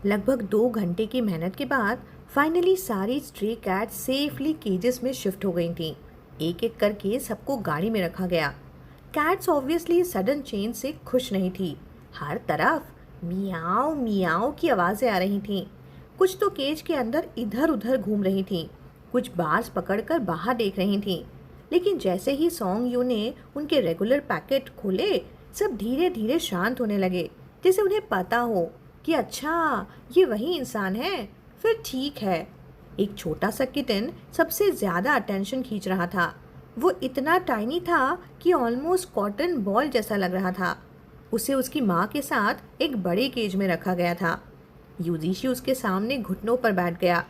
लगभग 2 घंटे की मेहनत के बाद फाइनली सारी स्ट्रे कैट्स सेफली केजेस में शिफ्ट हो गई थीं। एक एक करके सबको गाड़ी में रखा गया। कैट्स ऑब्वियसली सडन चेंज से खुश नहीं थी। हर तरफ मियाओ मियाओ की आवाज़ें आ रही थीं। कुछ तो केज के अंदर इधर उधर घूम रही थीं, कुछ बार्स पकड़कर बाहर देख रही थीं। लेकिन जैसे ही सॉन्ग यू ने उनके रेगुलर पैकेट खोले, सब धीरे धीरे शांत होने लगे, जैसे उन्हें पता हो कि अच्छा ये वही इंसान है, फिर ठीक है। एक छोटा सा किटन सबसे ज़्यादा अटेंशन खींच रहा था। वो इतना टाइनी था कि ऑलमोस्ट कॉटन बॉल जैसा लग रहा था। उसे उसकी माँ के साथ एक बड़े केज में रखा गया था। यूजीशी उसके सामने घुटनों पर बैठ गया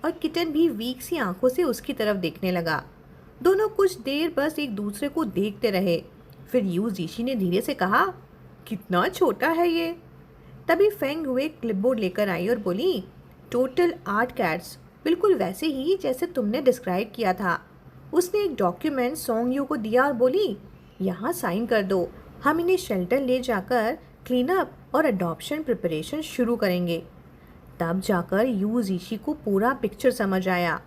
और किटन भी वीक सी आंखों से उसकी तरफ देखने लगा। दोनों कुछ देर बस एक दूसरे को देखते रहे। फिर यूजीशी ने धीरे से कहा, कितना छोटा है ये। तभी फेंग हुए क्लिपबोर्ड लेकर आई और बोली, टोटल 8 कैट्स, बिल्कुल वैसे ही जैसे तुमने डिस्क्राइब किया था। उसने एक डॉक्यूमेंट सॉन्ग यू को दिया और बोली, यहाँ साइन कर दो, हम इन्हें शेल्टर ले जाकर क्लीन अप और अडॉप्शन प्रिपरेशन शुरू करेंगे। तब जाकर यूजीशी को पूरा पिक्चर समझ आया।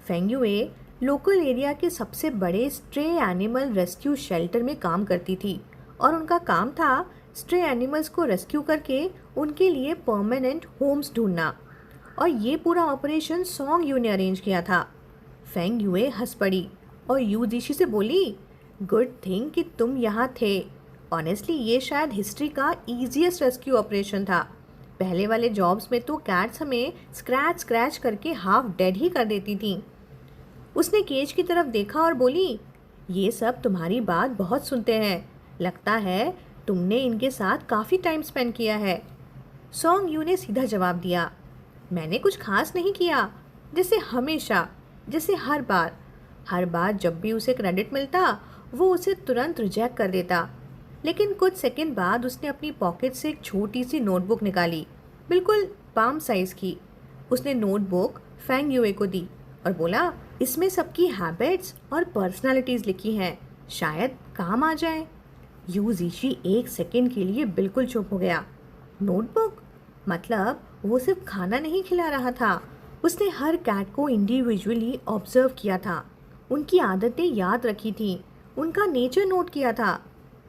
फेंगयुए लोकल एरिया के सबसे बड़े स्ट्रे एनिमल रेस्क्यू शेल्टर में काम करती थी और उनका काम था स्ट्रे एनिमल्स को रेस्क्यू करके उनके लिए परमानेंट होम्स ढूंढना। और ये पूरा ऑपरेशन सॉन्ग यू ने अरेंज किया था। फेंग युए हंस पड़ी और यूजीशी से बोली, गुड थिंग कि तुम यहाँ थे। ऑनेस्टली ये शायद हिस्ट्री का ईजीएस्ट रेस्क्यू ऑपरेशन था। पहले वाले जॉब्स में तो कैट्स हमें स्क्रैच स्क्रैच करके हाफ डेड ही कर देती थीं। उसने केज की तरफ देखा और बोली, ये सब तुम्हारी बात बहुत सुनते हैं, लगता है तुमने इनके साथ काफ़ी टाइम स्पेंड किया है। सॉन्ग यू ने सीधा जवाब दिया, मैंने कुछ खास नहीं किया, जैसे हमेशा, जैसे हर बार जब भी उसे क्रेडिट मिलता वो उसे तुरंत रिजेक्ट कर देता। लेकिन कुछ सेकंड बाद उसने अपनी पॉकेट से एक छोटी सी नोटबुक निकाली, बिल्कुल पाम साइज की। उसने नोटबुक फेंग युए को दी और बोला, इसमें सबकी हैबिट्स और पर्सनालिटीज़ लिखी हैं, शायद काम आ जाए। यूजीशी एक सेकंड के लिए बिल्कुल चुप हो गया। नोटबुक? मतलब वो सिर्फ खाना नहीं खिला रहा था, उसने हर कैट को इंडिविजुअली ऑब्जर्व किया था, उनकी आदतें याद रखी थी, उनका नेचर नोट किया था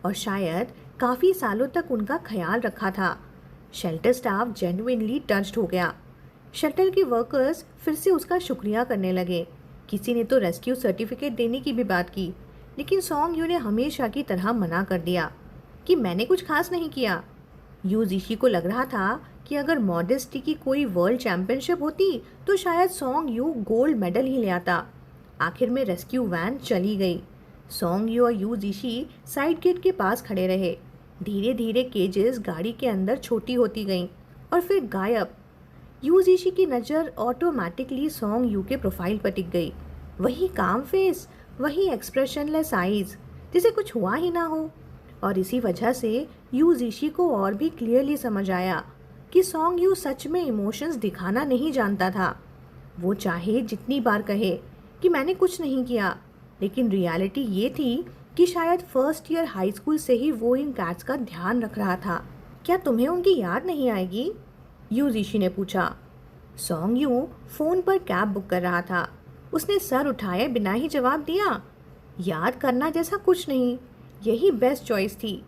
और शायद काफ़ी सालों तक उनका ख्याल रखा था। शेल्टर स्टाफ जेन्युइनली टच्ड हो गया। शेल्टर के वर्कर्स फिर से उसका शुक्रिया करने लगे। किसी ने तो रेस्क्यू सर्टिफिकेट देने की भी बात की, लेकिन सॉन्ग यू ने हमेशा की तरह मना कर दिया कि मैंने कुछ खास नहीं किया। यूजीशी को लग रहा था कि अगर मॉडेस्टी की कोई वर्ल्ड चैंपियनशिप होती तो शायद सॉन्ग यू गोल्ड मेडल ही ले आता। आखिर में रेस्क्यू वैन चली गई। सॉन्ग यू और यूजीशी साइड गेट के पास खड़े रहे। धीरे धीरे केजेस गाड़ी के अंदर छोटी होती गईं और फिर गायब। यूजीशी की नज़र ऑटोमेटिकली सॉन्ग यू के प्रोफाइल पर टिक गई। वही काम फेस, वही एक्सप्रेशनलेस आईज, जैसे कुछ हुआ ही ना हो। और इसी वजह से यूजीशी को और भी क्लियरली समझ आया कि सॉन्ग यू सच में इमोशंस दिखाना नहीं जानता था। वो चाहे जितनी बार कहे कि मैंने कुछ नहीं किया, लेकिन रियलिटी ये थी कि शायद फर्स्ट ईयर हाई स्कूल से ही वो इन कैट्स का ध्यान रख रहा था। क्या तुम्हें उनकी याद नहीं आएगी? यूजीशी ने पूछा। सॉन्ग यू फ़ोन पर कैब बुक कर रहा था। उसने सर उठाए बिना ही जवाब दिया, याद करना जैसा कुछ नहीं, यही बेस्ट चॉइस थी।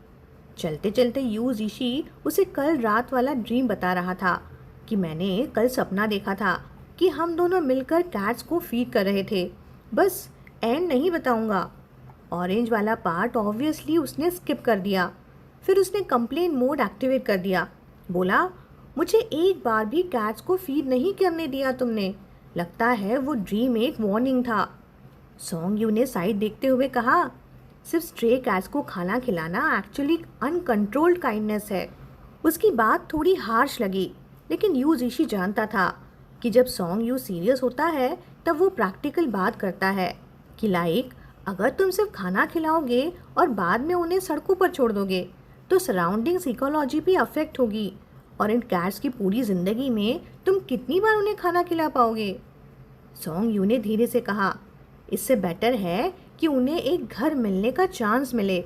चलते चलते यूजीशी उसे कल रात वाला ड्रीम बता रहा था कि मैंने कल सपना देखा था कि हम दोनों मिलकर कैट्स को फीड कर रहे थे। बस एंड नहीं बताऊंगा। ऑरेंज वाला पार्ट ऑब्वियसली उसने स्किप कर दिया। फिर उसने कंप्लेन मोड एक्टिवेट कर दिया। बोला, मुझे एक बार भी कैट्स को फीड नहीं करने दिया तुमने। लगता है वो ड्रीम एक वार्निंग था। सॉन्ग यू ने साइड देखते हुए कहा, सिर्फ स्ट्रे कैट्स को खाना खिलाना एक्चुअली अनकंट्रोल्ड काइंडनेस है। उसकी बात थोड़ी हार्श लगी, लेकिन यूजीशी जानता था कि जब सॉन्ग यू सीरियस होता है तब वो प्रैक्टिकल बात करता है कि लाइक अगर तुम सिर्फ खाना खिलाओगे और बाद में उन्हें सड़कों पर छोड़ दोगे तो सराउंडिंग साइकोलॉजी भी अफेक्ट होगी और इन कैट्स की पूरी ज़िंदगी में तुम कितनी बार उन्हें खाना खिला पाओगे। सॉन्ग यू ने धीरे से कहा, इससे बेटर है कि उन्हें एक घर मिलने का चांस मिले।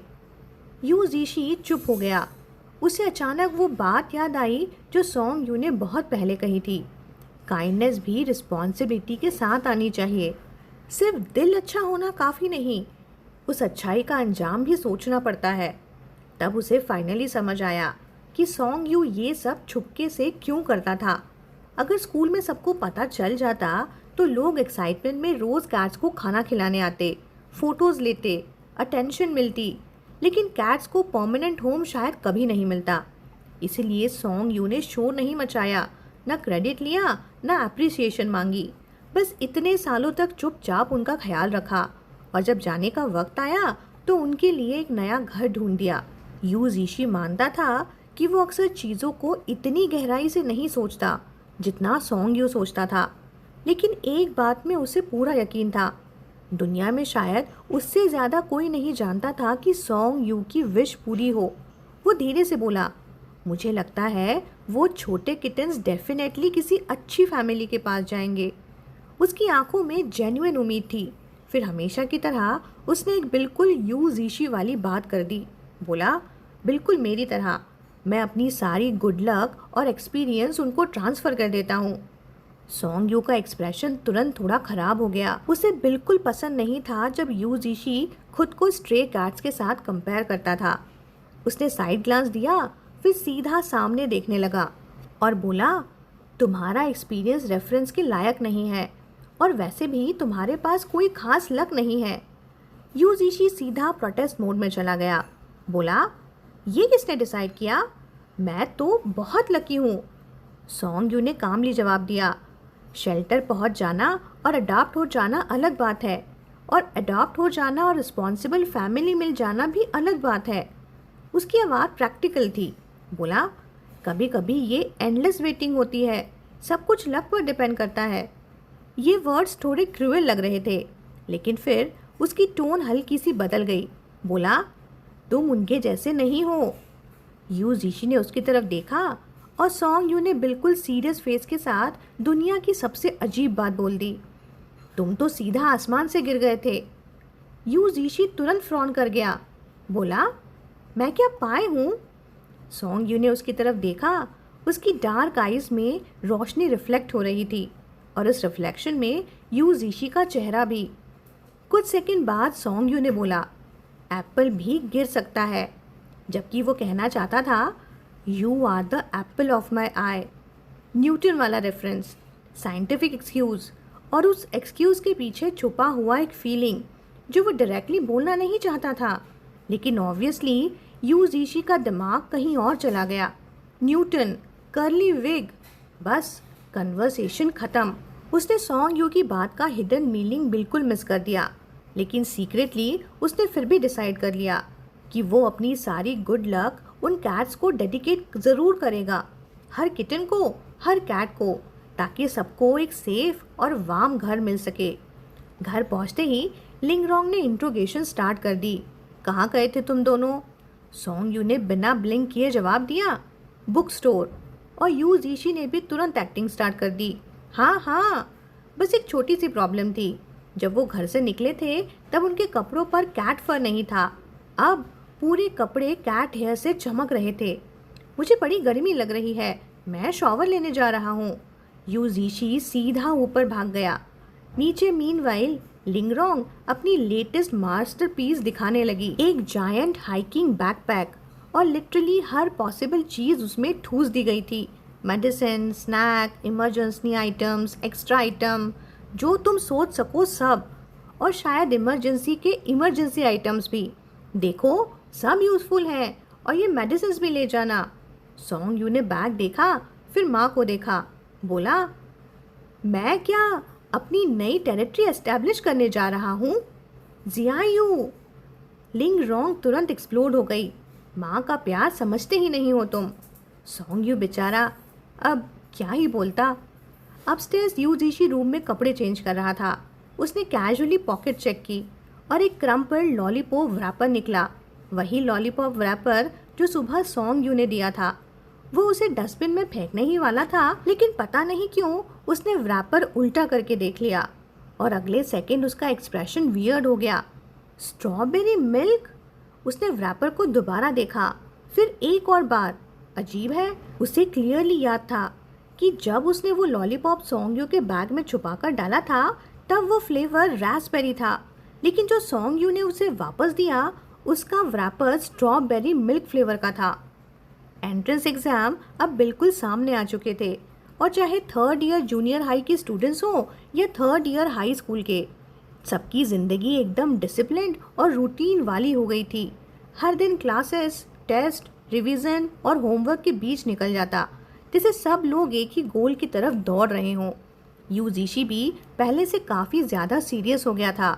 यूजीशी चुप हो गया। उसे अचानक वो बात याद आई जो सॉन्ग यू ने बहुत पहले कही थी, काइंडनेस भी रिस्पॉन्सिबिलिटी के साथ आनी चाहिए। सिर्फ दिल अच्छा होना काफ़ी नहीं, उस अच्छाई का अंजाम भी सोचना पड़ता है। तब उसे फाइनली समझ आया कि सॉन्ग यू ये सब छुपके से क्यों करता था। अगर स्कूल में सबको पता चल जाता तो लोग एक्साइटमेंट में रोज़ कैट्स को खाना खिलाने आते, फोटोज़ लेते, अटेंशन मिलती, लेकिन कैट्स को परमानेंट होम शायद कभी नहीं मिलता। इसीलिए सॉन्ग यू ने शोर नहीं मचाया, न क्रेडिट लिया, न अप्रिसिएशन मांगी। बस इतने सालों तक चुपचाप उनका ख्याल रखा और जब जाने का वक्त आया तो उनके लिए एक नया घर ढूंढ दिया। यू जीशी मानता था कि वो अक्सर चीज़ों को इतनी गहराई से नहीं सोचता जितना सॉन्ग यू सोचता था, लेकिन एक बात में उसे पूरा यकीन था, दुनिया में शायद उससे ज़्यादा कोई नहीं जानता था कि सॉन्ग यू की विश पूरी हो। वो धीरे से बोला, मुझे लगता है वो छोटे किटन्स डेफिनेटली किसी अच्छी फैमिली के पास जाएंगे। उसकी आंखों में जेन्युइन उम्मीद थी। फिर हमेशा की तरह उसने एक बिल्कुल यू जीशी वाली बात कर दी। बोला, बिल्कुल मेरी तरह, मैं अपनी सारी गुड लक और एक्सपीरियंस उनको ट्रांसफ़र कर देता हूँ। सॉन्ग यू का एक्सप्रेशन तुरंत थोड़ा ख़राब हो गया। उसे बिल्कुल पसंद नहीं था जब यू जीशी खुद को स्ट्रे कैट्स के साथ कंपेयर करता था। उसने साइड ग्लांस दिया, फिर सीधा सामने देखने लगा और बोला, तुम्हारा एक्सपीरियंस रेफरेंस के लायक नहीं है और वैसे भी तुम्हारे पास कोई खास लक नहीं है। यू जीशी सीधा प्रोटेस्ट मोड में चला गया। बोला, ये किसने डिसाइड किया? मैं तो बहुत लकी हूँ। सॉन्ग यू ने कामली जवाब दिया, शेल्टर पहुँच जाना और अडॉप्ट हो जाना अलग बात है, और अडॉप्ट हो जाना और रिस्पॉन्सिबल फैमिली मिल जाना भी अलग बात है। उसकी आवाज़ प्रैक्टिकल थी। बोला, कभी कभी ये एंडलेस वेटिंग होती है, सब कुछ लक पर डिपेंड करता है। ये वर्ड्स थोड़े क्रूअल लग रहे थे, लेकिन फिर उसकी टोन हल्की सी बदल गई। बोला, तुम उनके जैसे नहीं हो। यू जीशी ने उसकी तरफ देखा और सॉन्ग यू ने बिल्कुल सीरियस फेस के साथ दुनिया की सबसे अजीब बात बोल दी, तुम तो सीधा आसमान से गिर गए थे। यू जीशी तुरंत फ्रॉन कर गया। बोला, मैं क्या पाए हूँ? सॉन्ग यू ने उसकी तरफ देखा। उसकी डार्क आइज में रोशनी रिफ्लेक्ट हो रही थी और उस रिफ्लेक्शन में यू जीशी का चेहरा भी। कुछ सेकंड बाद सॉन्ग यू ने बोला, एप्पल भी गिर सकता है, जबकि वो कहना चाहता था, you are the apple of my eye. Newton वाला रेफरेंस, साइंटिफिक एक्सक्यूज़, और उस एक्सक्यूज़ के पीछे छुपा हुआ एक फीलिंग जो वो डायरेक्टली बोलना नहीं चाहता था, लेकिन ऑब्वियसली यू जीशी का दिमाग कहीं और चला गया। न्यूटन, कर्ली विग, बस कन्वर्सेशन ख़त्म। उसने सॉन्ग यू की बात का हिडन मीनिंग बिल्कुल मिस कर दिया, लेकिन सीक्रेटली उसने फिर भी डिसाइड कर लिया कि वो अपनी सारी गुड लक उन कैट्स को डेडिकेट ज़रूर करेगा, हर किटन को, हर कैट को, ताकि सबको एक सेफ और वार्म घर मिल सके। घर पहुंचते ही लिंगरोंग ने इंट्रोगेशन स्टार्ट कर दी। कहाँ गए थे तुम दोनों? सॉन्ग यू ने बिना ब्लिंक किए जवाब दिया, बुक स्टोर। और यू जीशी ने भी तुरंत एक्टिंग स्टार्ट कर दी। हाँ हाँ, बस एक छोटी सी प्रॉब्लम थी। जब वो घर से निकले थे तब उनके कपड़ों पर कैट फर नहीं था, अब पूरे कपड़े कैट हेयर से चमक रहे थे। मुझे बड़ी गर्मी लग रही है, मैं शॉवर लेने जा रहा हूँ। यू जीशी सीधा ऊपर भाग गया। नीचे मीनवाइल लिंगरोंग अपनी लेटेस्ट मास्टरपीस दिखाने लगी, एक जायंट हाइकिंग बैकपैक, और लिटरली हर पॉसिबल चीज़ उसमें ठूस दी गई थी। Medicine, snack, emergency items, extra item, जो तुम सोच सको सब, और शायद इमरजेंसी के इमरजेंसी आइटम्स भी। देखो, सब यूज़फुल हैं, और ये मेडिसिन भी ले जाना। सॉन्ग यू ने बैग देखा, फिर माँ को देखा। बोला, मैं क्या अपनी नई टेरिटरी एस्टैब्लिश करने जा रहा हूँ? जियायू। लिंगरोंग तुरंत एक्सप्लोड हो गई। माँ का प्यार समझते ही नहीं हो तुम। सॉन्ग यू बेचारा अब क्या ही बोलता। अपस्टेयर्स यू जीशी रूम में कपड़े चेंज कर रहा था। उसने कैजुअली पॉकेट चेक की और एक क्रम्पल्ड लॉलीपॉप रैपर निकला, वही लॉलीपॉप रैपर जो सुबह सॉन्ग यू ने दिया था। वो उसे डस्टबिन में फेंकने ही वाला था, लेकिन पता नहीं क्यों उसने रैपर उल्टा करके देख लिया और अगले सेकंड उसका एक्सप्रेशन वियर्ड हो गया। Strawberry milk? उसने रैपर को दोबारा देखा, फिर एक और बार। अजीब है, उसे क्लियरली याद था कि जब उसने वो लॉलीपॉप सॉन्गयू के बैग में छुपाकर डाला था तब वो फ्लेवर रास्पबेरी था, लेकिन जो सॉन्गयू ने उसे वापस दिया उसका रैपर स्ट्रॉबेरी मिल्क फ्लेवर का था। एंट्रेंस एग्ज़ाम अब बिल्कुल सामने आ चुके थे और चाहे थर्ड ईयर जूनियर हाई के स्टूडेंट्स हो या थर्ड ईयर हाई स्कूल के, सबकी ज़िंदगी एकदम डिसिप्लिन्ड और रूटीन वाली हो गई थी। हर दिन क्लासेस, टेस्ट, रिवीजन और होमवर्क के बीच निकल जाता जैसे सब लोग एक ही गोल की तरफ दौड़ रहे हों। यूजीशी भी पहले से काफ़ी ज़्यादा सीरियस हो गया था।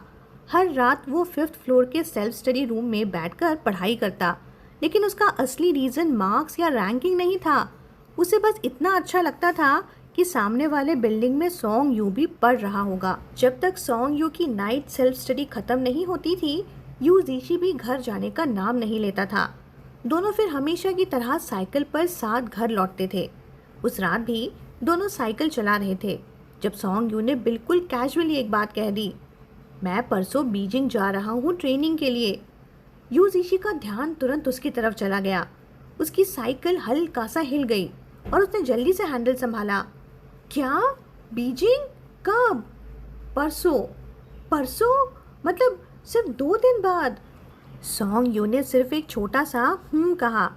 हर रात वो 5th फ्लोर के सेल्फ स्टडी रूम में बैठकर पढ़ाई करता, लेकिन उसका असली रीज़न मार्क्स या रैंकिंग नहीं था। उसे बस इतना अच्छा लगता था कि सामने वाले बिल्डिंग में सॉन्गयू भी पढ़ रहा होगा। जब तक सॉन्गयू की नाइट सेल्फ स्टडी खत्म नहीं होती थी, यूजीशी भी घर जाने का नाम नहीं लेता था। दोनों फिर हमेशा की तरह साइकिल पर साथ घर लौटते थे। उस रात भी दोनों साइकिल चला रहे थे जब सॉन्गयू ने बिल्कुल कैजुअली एक बात कह दी, मैं परसों बीजिंग जा रहा हूँ ट्रेनिंग के लिए। यूजीशी का ध्यान तुरंत उसकी तरफ चला गया। उसकी साइकिल हल्का सा हिल गई और उसने जल्दी से हैंडल संभाला। क्या? बीजिंग? कब? परसों। परसों मतलब सिर्फ 2 दिन बाद? सॉन्गयू ने सिर्फ एक छोटा सा कहा।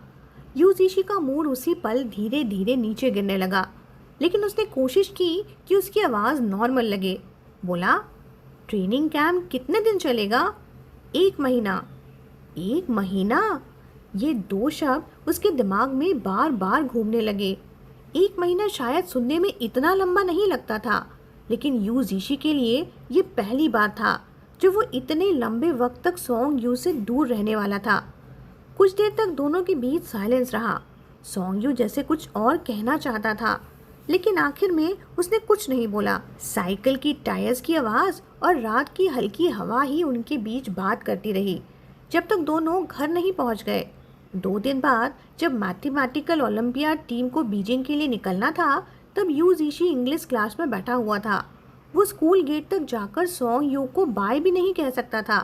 यूजीशी का मूड उसी पल धीरे धीरे नीचे गिरने लगा, लेकिन उसने कोशिश की कि उसकी आवाज़ नॉर्मल लगे। बोला, ट्रेनिंग कैंप कितने दिन चलेगा? 1 महीना। 1 महीना? ये 2 शब्द उसके दिमाग में बार बार घूमने लगे। 1 महीना शायद सुनने में इतना लंबा नहीं लगता था, लेकिन यूजीशी के लिए ये पहली बार था जब वो इतने लंबे वक्त तक सॉन्गयू से दूर रहने वाला था। कुछ देर तक दोनों के बीच साइलेंस रहा। सॉन्गयू जैसे कुछ और कहना चाहता था, लेकिन आखिर में उसने कुछ नहीं बोला। साइकिल की टायर्स की आवाज़ और रात की हल्की हवा ही उनके बीच बात करती रही जब तक दोनों घर नहीं पहुंच गए। 2 दिन बाद जब मैथमेटिकल ओलंपियाड टीम को बीजिंग के लिए निकलना था, तब यूजीशी इंग्लिश क्लास में बैठा हुआ था। वो स्कूल गेट तक जाकर सॉन्गयू को बाय भी नहीं कह सकता था।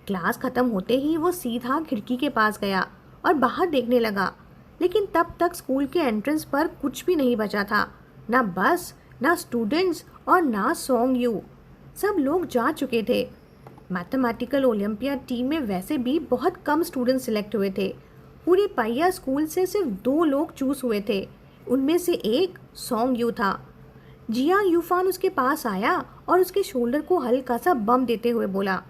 क्लास खत्म होते ही वो सीधा खिड़की के पास गया और बाहर देखने लगा, लेकिन तब तक स्कूल के एंट्रेंस पर कुछ भी नहीं बचा था। ना बस, ना स्टूडेंट्स और ना सॉन्गयू। सब लोग जा चुके थे। मैथमेटिकल ओलंपियाड टीम में वैसे भी बहुत कम स्टूडेंट सिलेक्ट हुए थे। पूरे पाइया स्कूल से सिर्फ 2 लोग चूज हुए थे। उनमें से एक सॉन्गयू था। जियांग यूफान उसके पास आया और उसके शोल्डर को हल्का सा बम देते हुए बोला,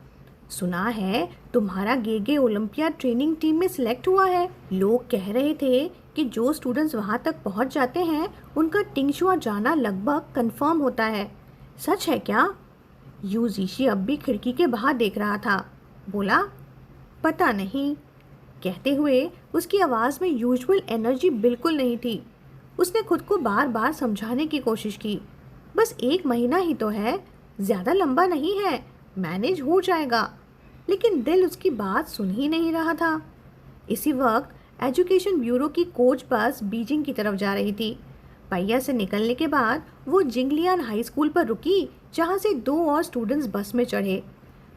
सुना है तुम्हारा गेगे ओलंपियाड ट्रेनिंग टीम में सिलेक्ट हुआ है। लोग कह रहे थे कि जो स्टूडेंट्स वहां तक पहुंच जाते हैं उनका टिंगशुआ जाना लगभग कंफर्म होता है। सच है क्या? यूजीशी अब भी खिड़की के बाहर देख रहा था। बोला, पता नहीं। कहते हुए उसकी आवाज़ में यूजुअल एनर्जी बिल्कुल नहीं थी। उसने खुद को बार बार समझाने की कोशिश की, बस 1 महीना ही तो है, ज़्यादा लंबा नहीं है, मैनेज हो जाएगा। लेकिन दिल उसकी बात सुन ही नहीं रहा था। इसी वक्त एजुकेशन ब्यूरो की कोच बस बीजिंग की तरफ जा रही थी। पहिया से निकलने के बाद वो जिंगलियान हाई स्कूल पर रुकी, जहाँ से 2 और स्टूडेंट्स बस में चढ़े।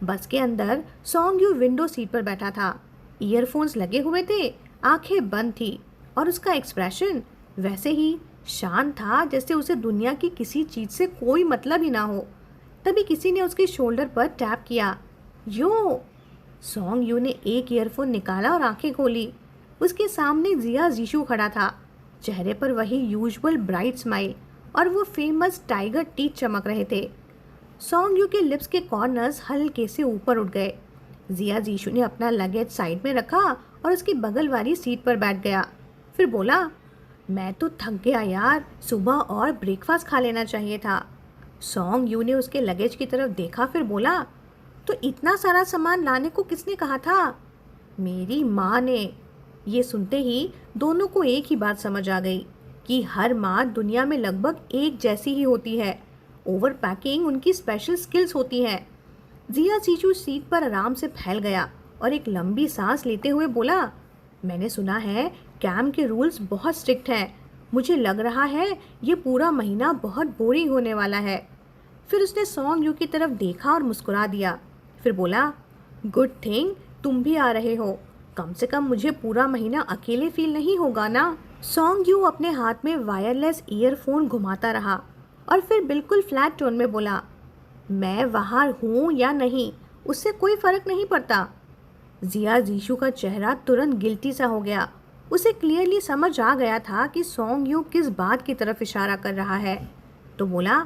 बस के अंदर सॉन्गयू विंडो सीट पर बैठा था। ईयरफोन्स लगे हुए थे, आंखें बंद थी और उसका एक्सप्रेशन वैसे ही शांत था जैसे उसे दुनिया की किसी चीज़ से कोई मतलब ही ना हो। तभी किसी ने उसके शोल्डर पर टैप किया। यो! सॉन्गयू ने एक ईयरफोन निकाला और आंखें खोली। उसके सामने जिया जीशू खड़ा था। चेहरे पर वही यूजुअल ब्राइट स्माइल और वो फेमस टाइगर टीथ चमक रहे थे। सॉन्गयू के लिप्स के कॉर्नर्स हल्के से ऊपर उठ गए। जिया जीशू ने अपना लगेज साइड में रखा और उसकी बगल वाली सीट पर बैठ गया। फिर बोला, मैं तो थक गया यार, सुबह और ब्रेकफास्ट खा लेना चाहिए था। सॉन्गयू ने उसके लगेज की तरफ देखा, फिर बोला, तो इतना सारा सामान लाने को किसने कहा था? मेरी माँ ने। ये सुनते ही दोनों को एक ही बात समझ आ गई कि हर माँ दुनिया में लगभग एक जैसी ही होती है। ओवर पैकिंग उनकी स्पेशल स्किल्स होती हैं। जिया जीशू सीट पर आराम से फैल गया और एक लंबी सांस लेते हुए बोला, मैंने सुना है कैंप के रूल्स बहुत स्ट्रिक्ट हैं। मुझे लग रहा है ये पूरा महीना बहुत बोरिंग होने वाला है। फिर उसने सॉन्गयू की तरफ देखा और मुस्कुरा दिया। फिर बोला, गुड थिंग तुम भी आ रहे हो। कम से कम मुझे पूरा महीना अकेले फील नहीं होगा ना। सॉन्ग यू अपने हाथ में वायरलेस ईयरफोन घुमाता रहा और फिर बिल्कुल फ्लैट टोन में बोला, मैं वहाँ हूँ या नहीं उससे कोई फर्क नहीं पड़ता। जिया जीशू का चेहरा तुरंत गिल्टी सा हो गया। उसे क्लियरली समझ आ गया था कि सॉन्ग यू किस बात की तरफ इशारा कर रहा है। तो बोला,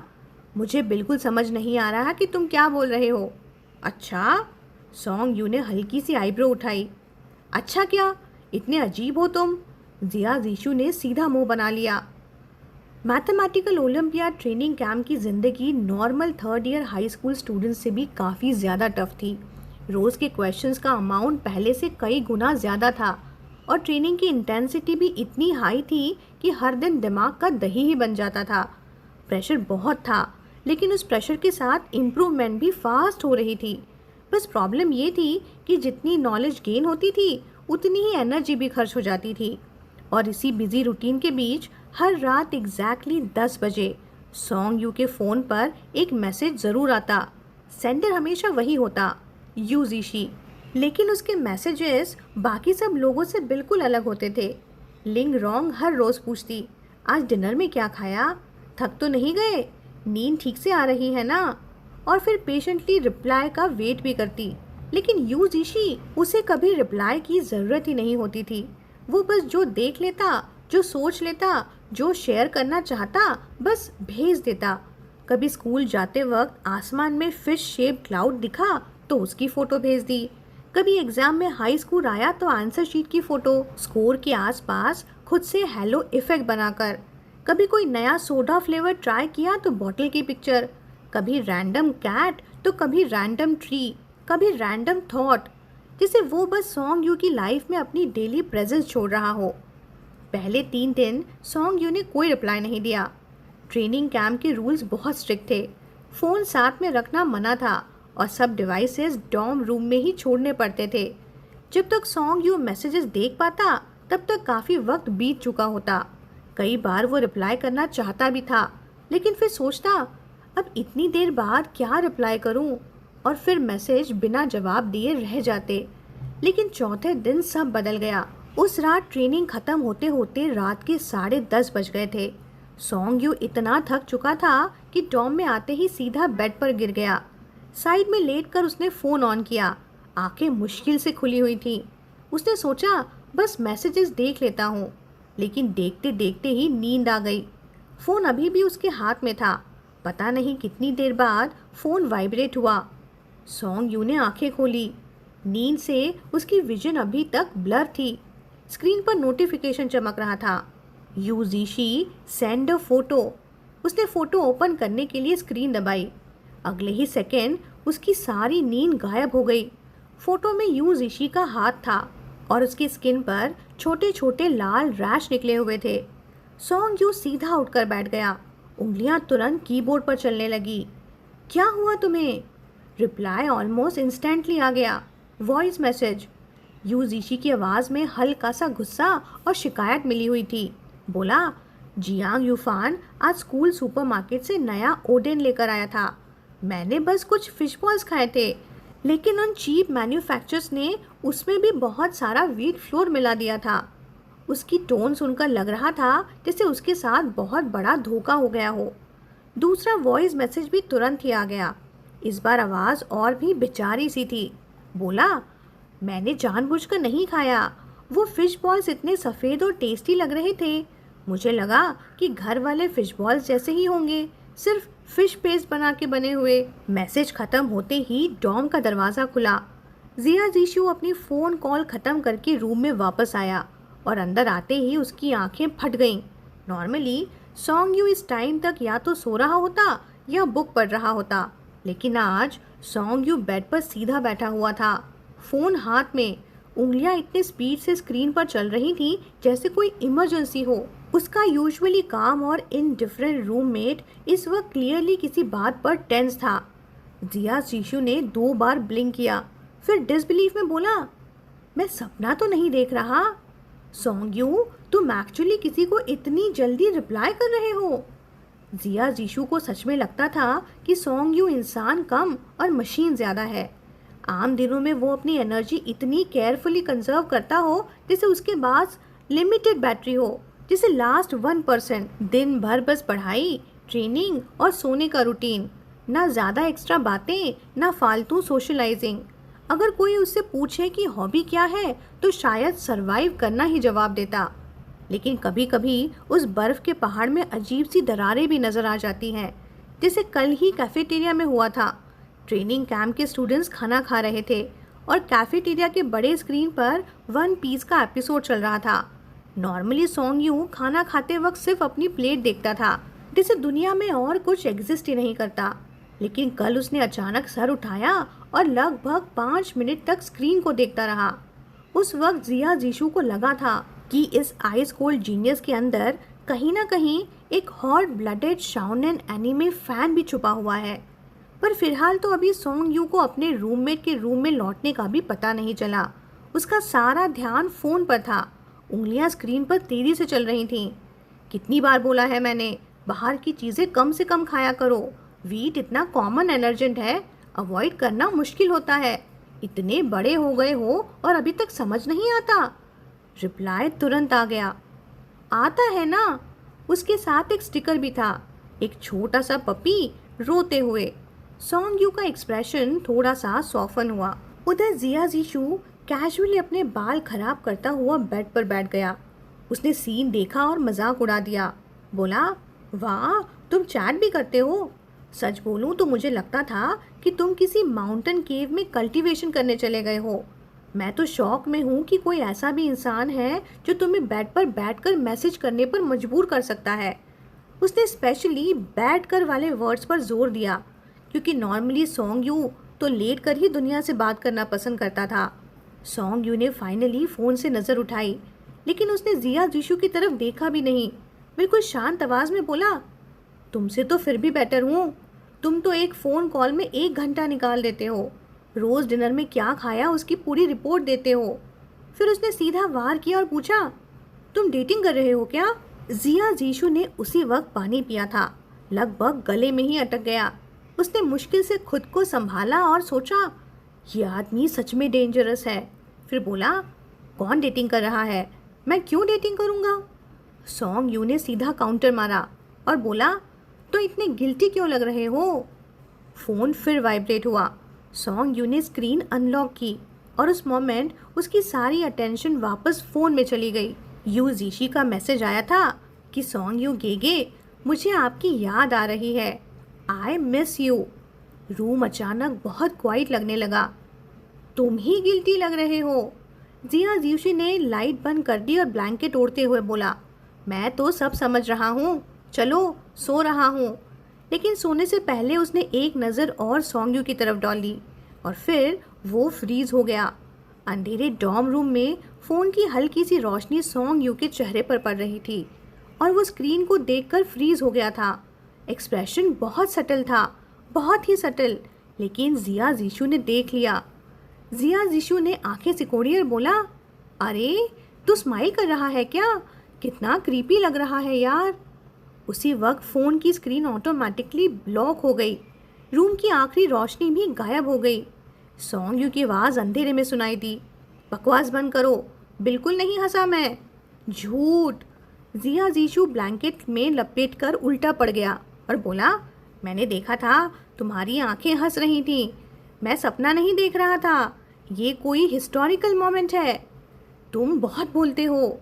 मुझे बिल्कुल समझ नहीं आ रहा कि तुम क्या बोल रहे हो। अच्छा? सॉन्ग यू ने हल्की सी आईब्रो उठाई। अच्छा क्या? इतने अजीब हो तुम। जिया जीशू ने सीधा मुंह बना लिया। मैथमेटिकल ओलंपियाड ट्रेनिंग कैंप की ज़िंदगी normal third year high school students से भी काफ़ी ज़्यादा टफ थी। रोज़ के क्वेश्चंस का अमाउंट पहले से कई गुना ज़्यादा था और ट्रेनिंग की इंटेंसिटी भी इतनी हाई थी कि हर दिन दिमाग का दही ही बन जाता था। प्रेशर बहुत था, लेकिन उस प्रेशर के साथ इम्प्रूवमेंट भी फास्ट हो रही थी। बस प्रॉब्लम ये थी कि जितनी नॉलेज गेन होती थी उतनी ही एनर्जी भी खर्च हो जाती थी। और इसी बिजी रूटीन के बीच हर रात एग्जैक्टली 10 बजे सॉन्ग यू के फ़ोन पर एक मैसेज ज़रूर आता। सेंडर हमेशा वही होता, यू जीशी, लेकिन उसके मैसेजेस बाकी सब लोगों से बिल्कुल अलग होते थे। लिंग रोंग हर रोज़ पूछती, आज डिनर में क्या खाया, थक तो नहीं गए, नींद ठीक से आ रही है ना, और फिर पेशेंटली रिप्लाई का वेट भी करती। लेकिन यू जीशी, उसे कभी रिप्लाई की ज़रूरत ही नहीं होती थी। वो बस जो देख लेता, जो सोच लेता, जो शेयर करना चाहता बस भेज देता। कभी स्कूल जाते वक्त आसमान में फिश शेप क्लाउड दिखा तो उसकी फ़ोटो भेज दी। कभी एग्ज़ाम में हाई स्कोर आया तो आंसर शीट की फ़ोटो, स्कोर के आसपास खुद से हेलो इफ़ेक्ट बनाकर। कभी कोई नया सोडा फ्लेवर ट्राई किया तो बॉटल की पिक्चर। कभी रैंडम कैट तो कभी रैंडम ट्री, कभी रैंडम थॉट, जैसे वो बस सॉन्ग यू की लाइफ में अपनी डेली प्रेजेंस छोड़ रहा हो। पहले 3 दिन सॉन्ग यू ने कोई रिप्लाई नहीं दिया। ट्रेनिंग कैंप के रूल्स बहुत स्ट्रिक्ट थे। फ़ोन साथ में रखना मना था और सब डिवाइसेस डॉर्म रूम में ही छोड़ने पड़ते थे। जब तक सॉन्ग यू मैसेजेस देख पाता तब तक काफ़ी वक्त बीत चुका होता। कई बार वो रिप्लाई करना चाहता भी था, लेकिन फिर सोचता, अब इतनी देर बाद क्या रिप्लाई करूं, और फिर मैसेज बिना जवाब दिए रह जाते। लेकिन चौथे दिन सब बदल गया। उस रात ट्रेनिंग ख़त्म होते होते रात के 10:30 बज गए थे। सॉन्ग यू इतना थक चुका था कि डॉर्म में आते ही सीधा बेड पर गिर गया। साइड में लेटकर उसने फ़ोन ऑन किया। आंखें मुश्किल से खुली हुई थी। उसने सोचा बस मैसेजेस देख लेता हूँ, लेकिन देखते देखते ही नींद आ गई। फ़ोन अभी भी उसके हाथ में था। पता नहीं कितनी देर बाद फ़ोन वाइब्रेट हुआ। सॉन्ग यू ने आंखें खोली। नींद से उसकी विजन अभी तक ब्लर थी। स्क्रीन पर नोटिफिकेशन चमक रहा था, यू जीशी सेंड अ फोटो। उसने फ़ोटो ओपन करने के लिए स्क्रीन दबाई। अगले ही सेकेंड उसकी सारी नींद गायब हो गई। फ़ोटो में यू जीशी का हाथ था और उसकी स्किन पर छोटे छोटे लाल रैश निकले हुए थे। सॉन्ग यू सीधा उठकर बैठ गया। उंगलियां तुरंत कीबोर्ड पर चलने लगी। क्या हुआ तुम्हें? रिप्लाई ऑलमोस्ट इंस्टेंटली आ गया। Voice message. यू जीशी की आवाज़ में हल्का सा गुस्सा और शिकायत मिली हुई थी। बोला, जियांग यूफान आज स्कूल सुपरमार्केट से नया ओडेन लेकर आया था। मैंने बस कुछ फिश बॉल्स खाए थे, लेकिन उन चीप मैन्युफैक्चरर्स ने उसमें भी बहुत सारा व्हीट फ्लोर मिला दिया था। उसकी टोन सुनकर लग रहा था जैसे उसके साथ बहुत बड़ा धोखा हो गया हो। दूसरा वॉइस मैसेज भी तुरंत ही आ गया। इस बार आवाज़ और भी बेचारी सी थी। बोला, मैंने जानबूझकर नहीं खाया। वो फिश बॉल्स इतने सफ़ेद और टेस्टी लग रहे थे। मुझे लगा कि घर वाले फिश बॉल्स जैसे ही होंगे, सिर्फ फिश पेस्ट बना के बने हुए। मैसेज ख़त्म होते ही डॉर्म का दरवाज़ा खुला। जिया जीशू अपनी फ़ोन कॉल ख़त्म करके रूम में वापस आया और अंदर आते ही उसकी आंखें फट गईं। नॉर्मली सॉन्ग यू इस टाइम तक या तो सो रहा होता या बुक पढ़ रहा होता, लेकिन आज सॉन्ग यू बेड पर सीधा बैठा हुआ था, फ़ोन हाथ में। उंगलियां इतने स्पीड से स्क्रीन पर चल रही थी जैसे कोई इमरजेंसी हो। उसका यूजुअली काम और इनडिफरेंट रूममेट इस वक्त क्लियरली किसी बात पर टेंस था। जिया जीशू ने 2 बार ब्लिंक किया, फिर डिसबिलीफ में बोला, मैं सपना तो नहीं देख रहा। सॉन्ग यू, तुम एक्चुअली किसी को इतनी जल्दी रिप्लाई कर रहे हो? जिया जीशू को सच में लगता था कि सॉन्ग यू इंसान कम और मशीन ज़्यादा है। आम दिनों में वो अपनी एनर्जी इतनी केयरफुली कंजर्व करता हो जैसे उसके पास लिमिटेड बैटरी हो, जैसे लास्ट 1%। दिन भर बस पढ़ाई, ट्रेनिंग और सोने का रूटीन, ना ज़्यादा एक्स्ट्रा बातें, ना फालतू सोशलाइजिंग। अगर कोई उससे पूछे कि हॉबी क्या है तो शायद सरवाइव करना ही जवाब देता। लेकिन कभी कभी उस बर्फ़ के पहाड़ में अजीब सी दरारें भी नज़र आ जाती हैं, जैसे कल ही कैफेटेरिया में हुआ था। ट्रेनिंग कैंप के स्टूडेंट्स खाना खा रहे थे और कैफेटेरिया के बड़े स्क्रीन पर वन पीस का एपिसोड चल रहा था। नॉर्मली सॉन्ग यू खाना खाते वक्त सिर्फ अपनी प्लेट देखता था, जैसे दुनिया में और कुछ एग्जिस्ट ही नहीं करता। लेकिन कल उसने अचानक सर उठाया और लगभग 5 मिनट तक स्क्रीन को देखता रहा। उस वक्त जिया जीशु को लगा था कि इस आइस कोल्ड जीनियस के अंदर कहीं ना कहीं एक हॉट ब्लडेड शाओनेन एनीमे फैन भी छुपा हुआ है। पर फिलहाल तो अभी सॉन्ग यू को अपने रूममेट के रूम में लौटने का भी पता नहीं चला। उसका सारा ध्यान फ़ोन पर था, उंगलियां स्क्रीन पर तेज़ी से चल रही थीं। कितनी बार बोला है मैंने, बाहर की चीज़ें कम से कम खाया करो। वीट इतना कॉमन एलर्जेंट है, अवॉइड करना मुश्किल होता है। इतने बड़े हो गए हो और अभी तक समझ नहीं आता। रिप्लाई तुरंत आ गया, आता है ना। उसके साथ एक स्टिकर भी था, एक छोटा सा पपी रोते हुए। सॉन्ग यू का एक्सप्रेशन थोड़ा सा सॉफन हुआ। उधर जिया जीशु कैजुअली अपने बाल खराब करता हुआ बेड पर बैठ गया। उसने सीन देखा और मजाक उड़ा दिया। बोला, वाह तुम चैट भी करते हो। सच बोलूं तो मुझे लगता था कि तुम किसी माउंटेन केव में कल्टीवेशन करने चले गए हो। मैं तो शौक में हूँ कि कोई ऐसा भी इंसान है जो तुम्हें बेड पर बैठकर मैसेज करने पर मजबूर कर सकता है। उसने स्पेशली बैठकर वाले वर्ड्स पर जोर दिया, क्योंकि नॉर्मली सॉन्ग यू तो लेट कर ही दुनिया से बात करना पसंद करता था। सॉन्ग यू ने फाइनली फ़ोन से नज़र उठाई, लेकिन उसने जिया जीशु की तरफ देखा भी नहीं। बिल्कुल शांत आवाज़ में बोला, तुमसे तो फिर भी बेटर हूँ। तुम तो एक फ़ोन कॉल में 1 घंटा निकाल देते हो। रोज़ डिनर में क्या खाया उसकी पूरी रिपोर्ट देते हो। फिर उसने सीधा वार किया और पूछा, तुम डेटिंग कर रहे हो क्या? जिया जीशु ने उसी वक्त पानी पिया था, लगभग गले में ही अटक गया। उसने मुश्किल से खुद को संभाला और सोचा, ये आदमी सच में डेंजरस है। फिर बोला, कौन डेटिंग कर रहा है? मैं क्यों डेटिंग करूँगा? सॉन्ग यू ने सीधा काउंटर मारा और बोला, तो इतने गिल्टी क्यों लग रहे हो? फ़ोन फिर वाइब्रेट हुआ। सॉन्ग यू ने स्क्रीन अनलॉक की और उस मोमेंट उसकी सारी अटेंशन वापस फ़ोन में चली गई। यू जीशी का मैसेज आया था कि सॉन्ग यू गेगे, मुझे आपकी याद आ रही है। I miss you. रूम अचानक बहुत क्वाइट लगने लगा। तुम ही गिल्टी लग रहे हो। जिया जीशी ने लाइट बंद कर दी और ब्लैंकेट ओढ़ते हुए बोला, मैं तो सब समझ रहा हूँ, चलो सो रहा हूँ। लेकिन सोने से पहले उसने एक नज़र और सॉन्ग यू की तरफ डाली और फिर वो फ्रीज हो गया। अंधेरे डॉर्म रूम में फ़ोन की हल्की सी रोशनी सॉन्ग यू के चेहरे पर पड़ रही थी और वो स्क्रीन को देखकर फ्रीज हो गया था। एक्सप्रेशन बहुत सटल था, बहुत ही सटल, लेकिन जिया जीशु ने देख लिया। जिया जीशु ने आंखें सिकोड़ी और बोला, अरे तू स्माइल कर रहा है क्या? कितना क्रीपी लग रहा है यार। उसी वक्त फ़ोन की स्क्रीन ऑटोमेटिकली ब्लॉक हो गई। रूम की आखिरी रोशनी भी गायब हो गई। सॉन्ग यू की आवाज़ अंधेरे में सुनाई दी, बकवास बंद करो, बिल्कुल नहीं हंसा मैं। झूठ। जिया जीशु ब्लैंकेट में लपेटकर उल्टा पड़ गया और बोला, मैंने देखा था, तुम्हारी आंखें हंस रही थीं। मैं सपना नहीं देख रहा था, ये कोई हिस्टोरिकल मोमेंट है। तुम बहुत बोलते हो।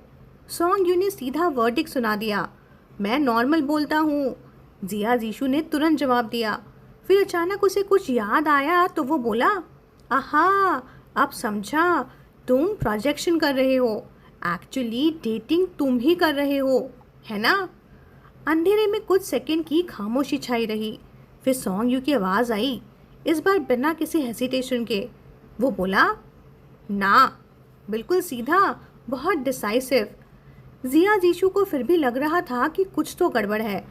सॉन्ग यू ने सीधा वर्डिक्ट सुना दिया, मैं नॉर्मल बोलता हूँ। जिया जीशु ने तुरंत जवाब दिया। फिर अचानक उसे कुछ याद आया तो वो बोला, आहा अब समझा, तुम प्रोजेक्शन कर रहे हो। एक्चुअली डेटिंग तुम ही कर रहे हो, है ना? अंधेरे में कुछ सेकंड की खामोशी छाई रही। फिर सॉन्ग यू की आवाज़ आई, इस बार बिना किसी हेसिटेशन के। वो बोला, ना, बिल्कुल सीधा, बहुत डिसाइसिव। जिया जीशु को फिर भी लग रहा था कि कुछ तो गड़बड़ है,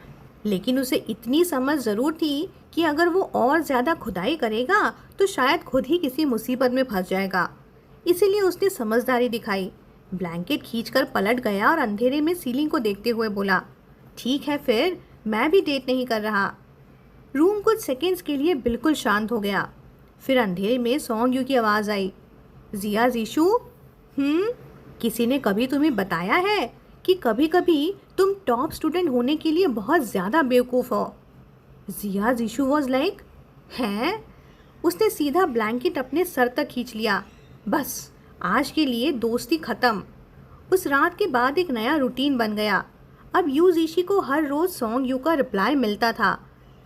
लेकिन उसे इतनी समझ ज़रूर थी कि अगर वो और ज़्यादा खुदाई करेगा तो शायद खुद ही किसी मुसीबत में फंस जाएगा। इसीलिए उसने समझदारी दिखाई, ब्लैंकेट खींचकर पलट गया और अंधेरे में सीलिंग को देखते हुए बोला, ठीक है फिर, मैं भी डेट नहीं कर रहा। रूम कुछ सेकेंड्स के लिए बिल्कुल शांत हो गया। फिर अंधेरे में सॉन्ग यू की आवाज़ आई, जिया जीशु। किसी ने कभी तुम्हें बताया है कि कभी कभी तुम टॉप स्टूडेंट होने के लिए बहुत ज़्यादा बेवकूफ़ हो? जिया जीशु वॉज लाइक, हैं? उसने सीधा ब्लैंकेट अपने सर तक खींच लिया। बस आज के लिए दोस्ती ख़त्म। उस रात के बाद एक नया रूटीन बन गया। अब यू जीशी को हर रोज़ सॉन्ग यू का रिप्लाई मिलता था,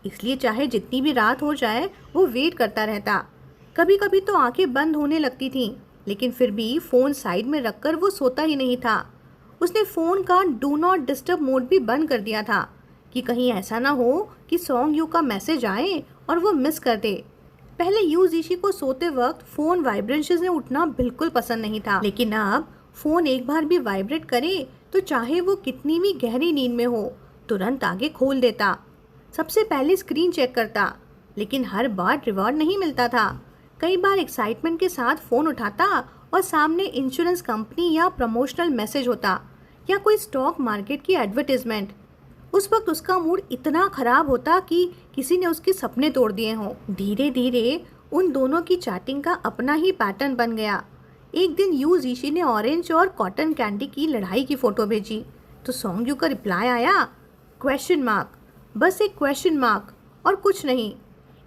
इसलिए चाहे जितनी भी रात हो जाए वो वेट करता रहता। कभी कभी तो आंखें बंद होने लगती थीं, लेकिन फिर भी फ़ोन साइड में रखकर वो सोता ही नहीं था। उसने फ़ोन का डू नॉट डिस्टर्ब मोड भी बंद कर दिया था कि कहीं ऐसा ना हो कि सॉन्ग यू का मैसेज आए और वो मिस कर दे। पहले यू जीशी को सोते वक्त फ़ोन वाइब्रेशन से उठना बिल्कुल पसंद नहीं था, लेकिन अब फ़ोन एक बार भी वाइब्रेट करे तो चाहे वो कितनी भी गहरी नींद में हो, तुरंत आगे खोल देता। सबसे पहले स्क्रीन चेक करता, लेकिन हर बार रिवॉर्ड नहीं मिलता था। कई बार एक्साइटमेंट के साथ फ़ोन उठाता और सामने इंश्योरेंस कंपनी या प्रमोशनल मैसेज होता या कोई स्टॉक मार्केट की एडवर्टीजमेंट। उस वक्त उसका मूड इतना ख़राब होता कि किसी ने उसके सपने तोड़ दिए हों। धीरे धीरे उन दोनों की चैटिंग का अपना ही पैटर्न बन गया। एक दिन यू जीशी ने ऑरेंज और कॉटन कैंडी की लड़ाई की फ़ोटो भेजी तो सॉन्ग यू का रिप्लाई आया, क्वेश्चन मार्क। बस एक क्वेश्चन मार्क और कुछ नहीं।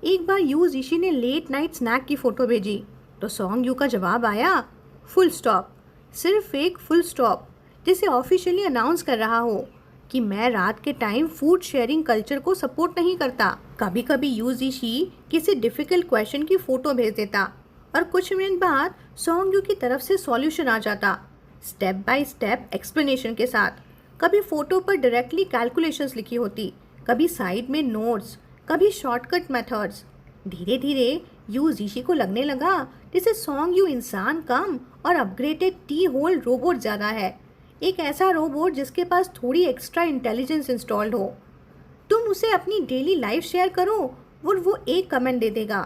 एक बार यू जीशी ने लेट नाइट स्नैक की फ़ोटो भेजी तो सॉन्ग यू का जवाब आया, फुल स्टॉप। सिर्फ एक फुल स्टॉप, जैसे ऑफिशियली अनाउंस कर रहा हो कि मैं रात के टाइम फूड शेयरिंग कल्चर को सपोर्ट नहीं करता। कभी कभी यू जीशी किसी डिफ़िकल्ट क्वेश्चन की फ़ोटो भेज देता और कुछ मिनट बाद सॉन्ग यू की तरफ से सॉल्यूशन आ जाता, स्टेप बाय स्टेप एक्सप्लेनेशन के साथ। कभी फ़ोटो पर डायरेक्टली कैलकुलेशंस लिखी होती, कभी साइड में नोट्स, कभी शॉर्टकट मेथड्स। धीरे धीरे यू जीशी को लगने लगा जैसे सॉन्ग यू इंसान कम और अपग्रेडेड टी होल रोबोट ज़्यादा है। एक ऐसा रोबोट जिसके पास थोड़ी एक्स्ट्रा इंटेलिजेंस इंस्टॉल्ड हो। तुम उसे अपनी डेली लाइफ शेयर करो और वो एक कमेंट दे देगा।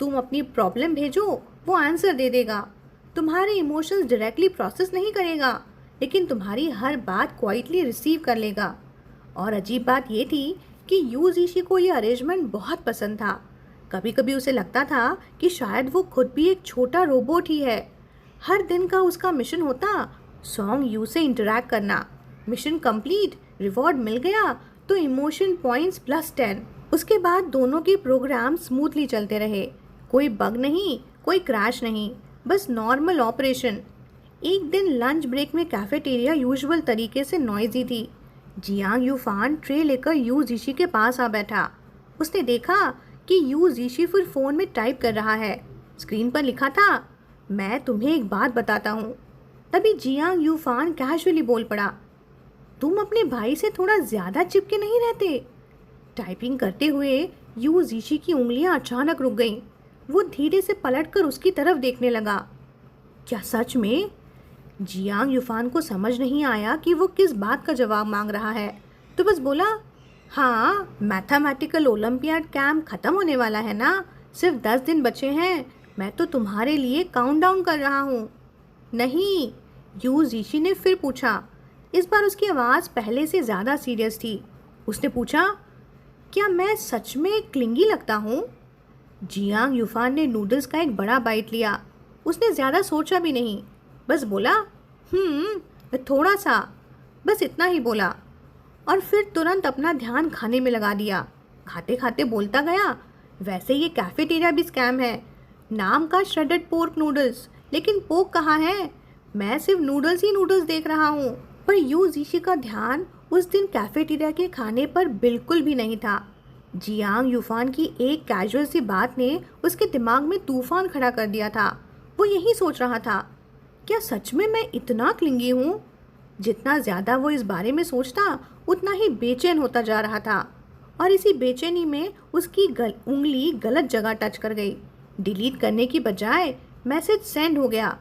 तुम अपनी प्रॉब्लम भेजो, वो आंसर दे देगा। तुम्हारे इमोशंस डायरेक्टली प्रोसेस नहीं करेगा, लेकिन तुम्हारी हर बात क्वाइटली रिसीव कर लेगा। और अजीब बात ये थी कि यू जीशी को ये अरेंजमेंट बहुत पसंद था। कभी कभी उसे लगता था कि शायद वो खुद भी एक छोटा रोबोट ही है। हर दिन का उसका मिशन होता सॉन्ग यू से इंटरैक्ट करना। मिशन कंप्लीट, रिवॉर्ड मिल गया तो इमोशन पॉइंट्स +10। उसके बाद दोनों के प्रोग्राम स्मूथली चलते रहे। कोई बग नहीं, कोई क्रैश नहीं, बस नॉर्मल ऑपरेशन। एक दिन लंच ब्रेक में कैफेटेरिया यूजुअल तरीके से नॉइजी थी। जियांग यूफान ट्रे लेकर यू जीशी के पास आ बैठा। उसने देखा कि यू जीशी फिर फ़ोन में टाइप कर रहा है। स्क्रीन पर लिखा था, मैं तुम्हें एक बात बताता हूँ। तभी जियांग यूफान कैजुअली बोल पड़ा, तुम अपने भाई से थोड़ा ज़्यादा चिपके नहीं रहते? टाइपिंग करते हुए यू जीशी की उंगलियां अचानक रुक गईं। वो धीरे से पलटकर उसकी तरफ देखने लगा। क्या सच में? जियांग यूफान को समझ नहीं आया कि वो किस बात का जवाब मांग रहा है, तो बस बोला, हाँ, मैथमेटिकल ओलंपियाड कैंप ख़त्म होने वाला है ना, सिर्फ 10 दिन बचे हैं। मैं तो तुम्हारे लिए काउंटडाउन कर रहा हूँ। नहीं, यू जीशी ने फिर पूछा। इस बार उसकी आवाज़ पहले से ज़्यादा सीरियस थी। उसने पूछा, क्या मैं सच में क्लिंगी लगता हूँ? जियांग यूफान ने नूडल्स का एक बड़ा बाइट लिया। उसने ज़्यादा सोचा भी नहीं, बस बोला, थोड़ा सा, बस इतना ही बोला। और फिर तुरंत अपना ध्यान खाने में लगा दिया। खाते खाते बोलता गया, वैसे ये कैफेटेरिया भी स्कैम है। नाम का श्रेडेड पोर्क नूडल्स, लेकिन पोर्क कहाँ है? मैं सिर्फ नूडल्स ही नूडल्स देख रहा हूँ। पर यू जीशी का ध्यान उस दिन कैफेटेरिया के खाने पर बिल्कुल भी नहीं था। जियांग यूफान की एक कैजुअल सी बात ने उसके दिमाग में तूफान खड़ा कर दिया था। वो यही सोच रहा था, क्या सच में मैं इतना क्लिंगी हूँ? जितना ज़्यादा वो इस बारे में सोचता उतना ही बेचैन होता जा रहा था। और इसी बेचैनी में उसकी उंगली गलत जगह टच कर गई। डिलीट करने की बजाय मैसेज सेंड हो गया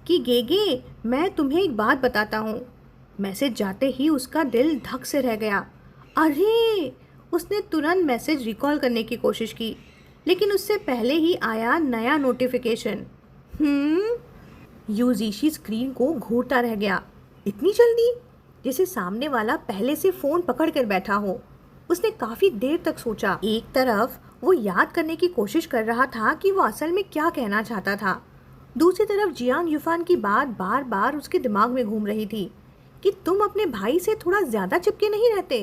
कि गेगे, मैं तुम्हें एक बात बताता हूँ। मैसेज जाते ही उसका दिल धक से रह गया। अरे! उसने तुरंत मैसेज रिकॉल करने की कोशिश की, लेकिन उससे पहले ही आया नया नोटिफिकेशन। यू जीशी स्क्रीन को घूरता रह गया। इतनी जल्दी? जैसे सामने वाला पहले से फ़ोन पकड़ कर बैठा हो। उसने काफ़ी देर तक सोचा। एक तरफ वो याद करने की कोशिश कर रहा था कि वो असल में क्या कहना चाहता था। दूसरी तरफ जियांग यूफान की बात बार बार उसके दिमाग में घूम रही थी कि तुम अपने भाई से थोड़ा ज़्यादा चिपके नहीं रहते।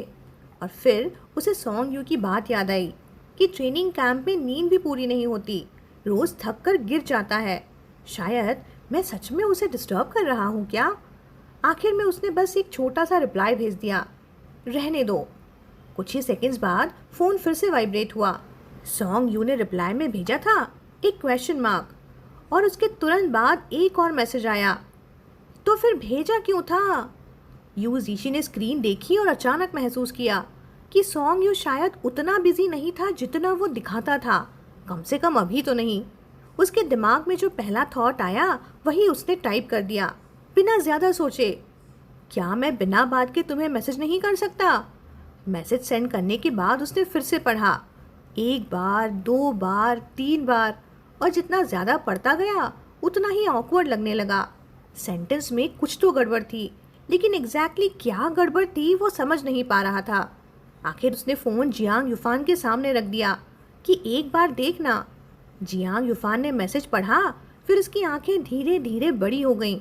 और फिर उसे सॉन्ग यू की बात याद आई कि ट्रेनिंग कैंप में नींद भी पूरी नहीं होती, रोज़ थक कर गिर जाता है। शायद मैं सच में उसे डिस्टर्ब कर रहा हूँ क्या? आखिर में उसने बस एक छोटा सा रिप्लाई भेज दिया, रहने दो। कुछ ही सेकंड्स बाद फ़ोन फिर से वाइब्रेट हुआ। सॉन्ग यू ने रिप्लाई में भेजा था एक क्वेश्चन मार्क, और उसके तुरंत बाद एक और मैसेज आया। तो फिर भेजा क्यों था? यू जीशी ने स्क्रीन देखी और अचानक महसूस किया कि सॉन्ग यू शायद उतना बिजी नहीं था जितना वो दिखाता था, कम से कम अभी तो नहीं। उसके दिमाग में जो पहला थॉट आया वही उसने टाइप कर दिया बिना ज़्यादा सोचे। क्या मैं बिना बात के तुम्हें मैसेज नहीं कर सकता? मैसेज सेंड करने के बाद उसने फिर से पढ़ा, एक बार, दो बार, तीन बार, और जितना ज़्यादा पढ़ता गया उतना ही ऑकवर्ड लगने लगा। सेंटेंस में कुछ तो गड़बड़ थी, लेकिन एग्जैक्टली क्या गड़बड़ थी वो समझ नहीं पा रहा था। आखिर उसने फ़ोन जियांग यूफान के सामने रख दिया कि एक बार देखना। जियांग यूफान ने मैसेज पढ़ा, फिर उसकी आंखें धीरे धीरे बड़ी हो गईं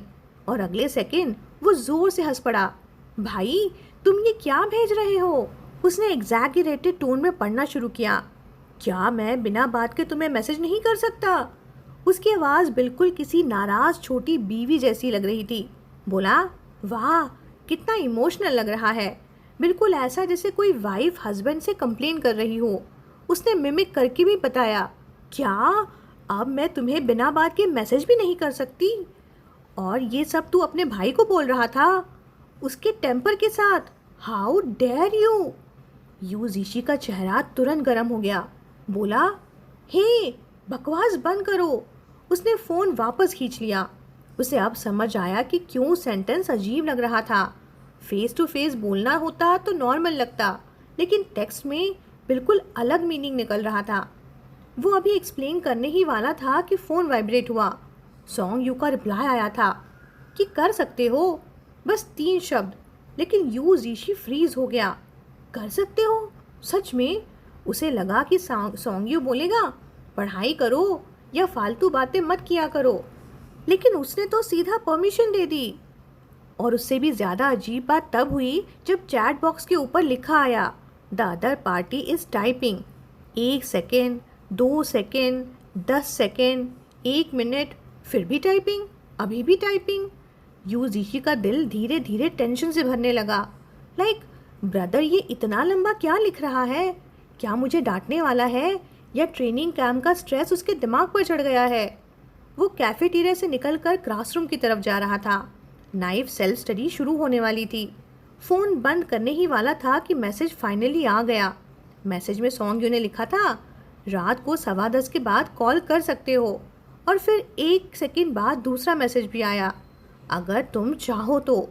और अगले सेकंड वो ज़ोर से हंस पड़ा। भाई, तुम ये क्या भेज रहे हो? उसने एग्जैगरेटेड टोन में पढ़ना शुरू किया। क्या मैं बिना बात के तुम्हें मैसेज नहीं कर सकता? उसकी आवाज़ बिल्कुल किसी नाराज़ छोटी बीवी जैसी लग रही थी। बोला, वाह कितना इमोशनल लग रहा है, बिल्कुल ऐसा जैसे कोई वाइफ हस्बैंड से कंप्लेन कर रही हो। उसने मिमिक करके भी बताया, क्या अब मैं तुम्हें बिना बात के मैसेज भी नहीं कर सकती? और ये सब तू अपने भाई को बोल रहा था, उसके टेम्पर के साथ? How dare you! You Jishi का चेहरा तुरंत गर्म हो गया। बोला, हे बकवास बंद करो। उसने फ़ोन वापस खींच लिया। उसे अब समझ आया कि क्यों सेंटेंस अजीब लग रहा था। फेस टू फेस बोलना होता तो नॉर्मल लगता, लेकिन टेक्स्ट में बिल्कुल अलग मीनिंग निकल रहा था। वो अभी एक्सप्लेन करने ही वाला था कि फ़ोन वाइब्रेट हुआ। सॉन्ग यू का रिप्लाई आया था कि कर सकते हो, बस 3 शब्द। लेकिन यू जीशी फ्रीज हो गया। कर सकते हो? सच में? उसे लगा कि सॉन्ग यू बोलेगा, पढ़ाई करो या फालतू बातें मत किया करो, लेकिन उसने तो सीधा परमिशन दे दी। और उससे भी ज़्यादा अजीब बात तब हुई जब चैट बॉक्स के ऊपर लिखा आया, the other party is typing. 1 second, 2 second, 10 second, 1 minute, फिर भी टाइपिंग, अभी भी टाइपिंग। यू जीशी का दिल धीरे धीरे टेंशन से भरने लगा। लाइक, ब्रदर ये इतना लंबा क्या लिख रहा है? क्या मुझे डांटने वाला है, या ट्रेनिंग कैंप का स्ट्रेस उसके दिमाग पर चढ़ गया है? वो कैफेटेरिया से निकलकर क्लासरूम की तरफ जा रहा था। नाइफ सेल्फ स्टडी शुरू होने वाली थी। फ़ोन बंद करने ही वाला था कि मैसेज फाइनली आ गया। मैसेज में सॉन्ग यू ने लिखा था, रात को 10:15 के बाद कॉल कर सकते हो। और फिर 1 सेकंड बाद दूसरा मैसेज भी आया, अगर तुम चाहो तो।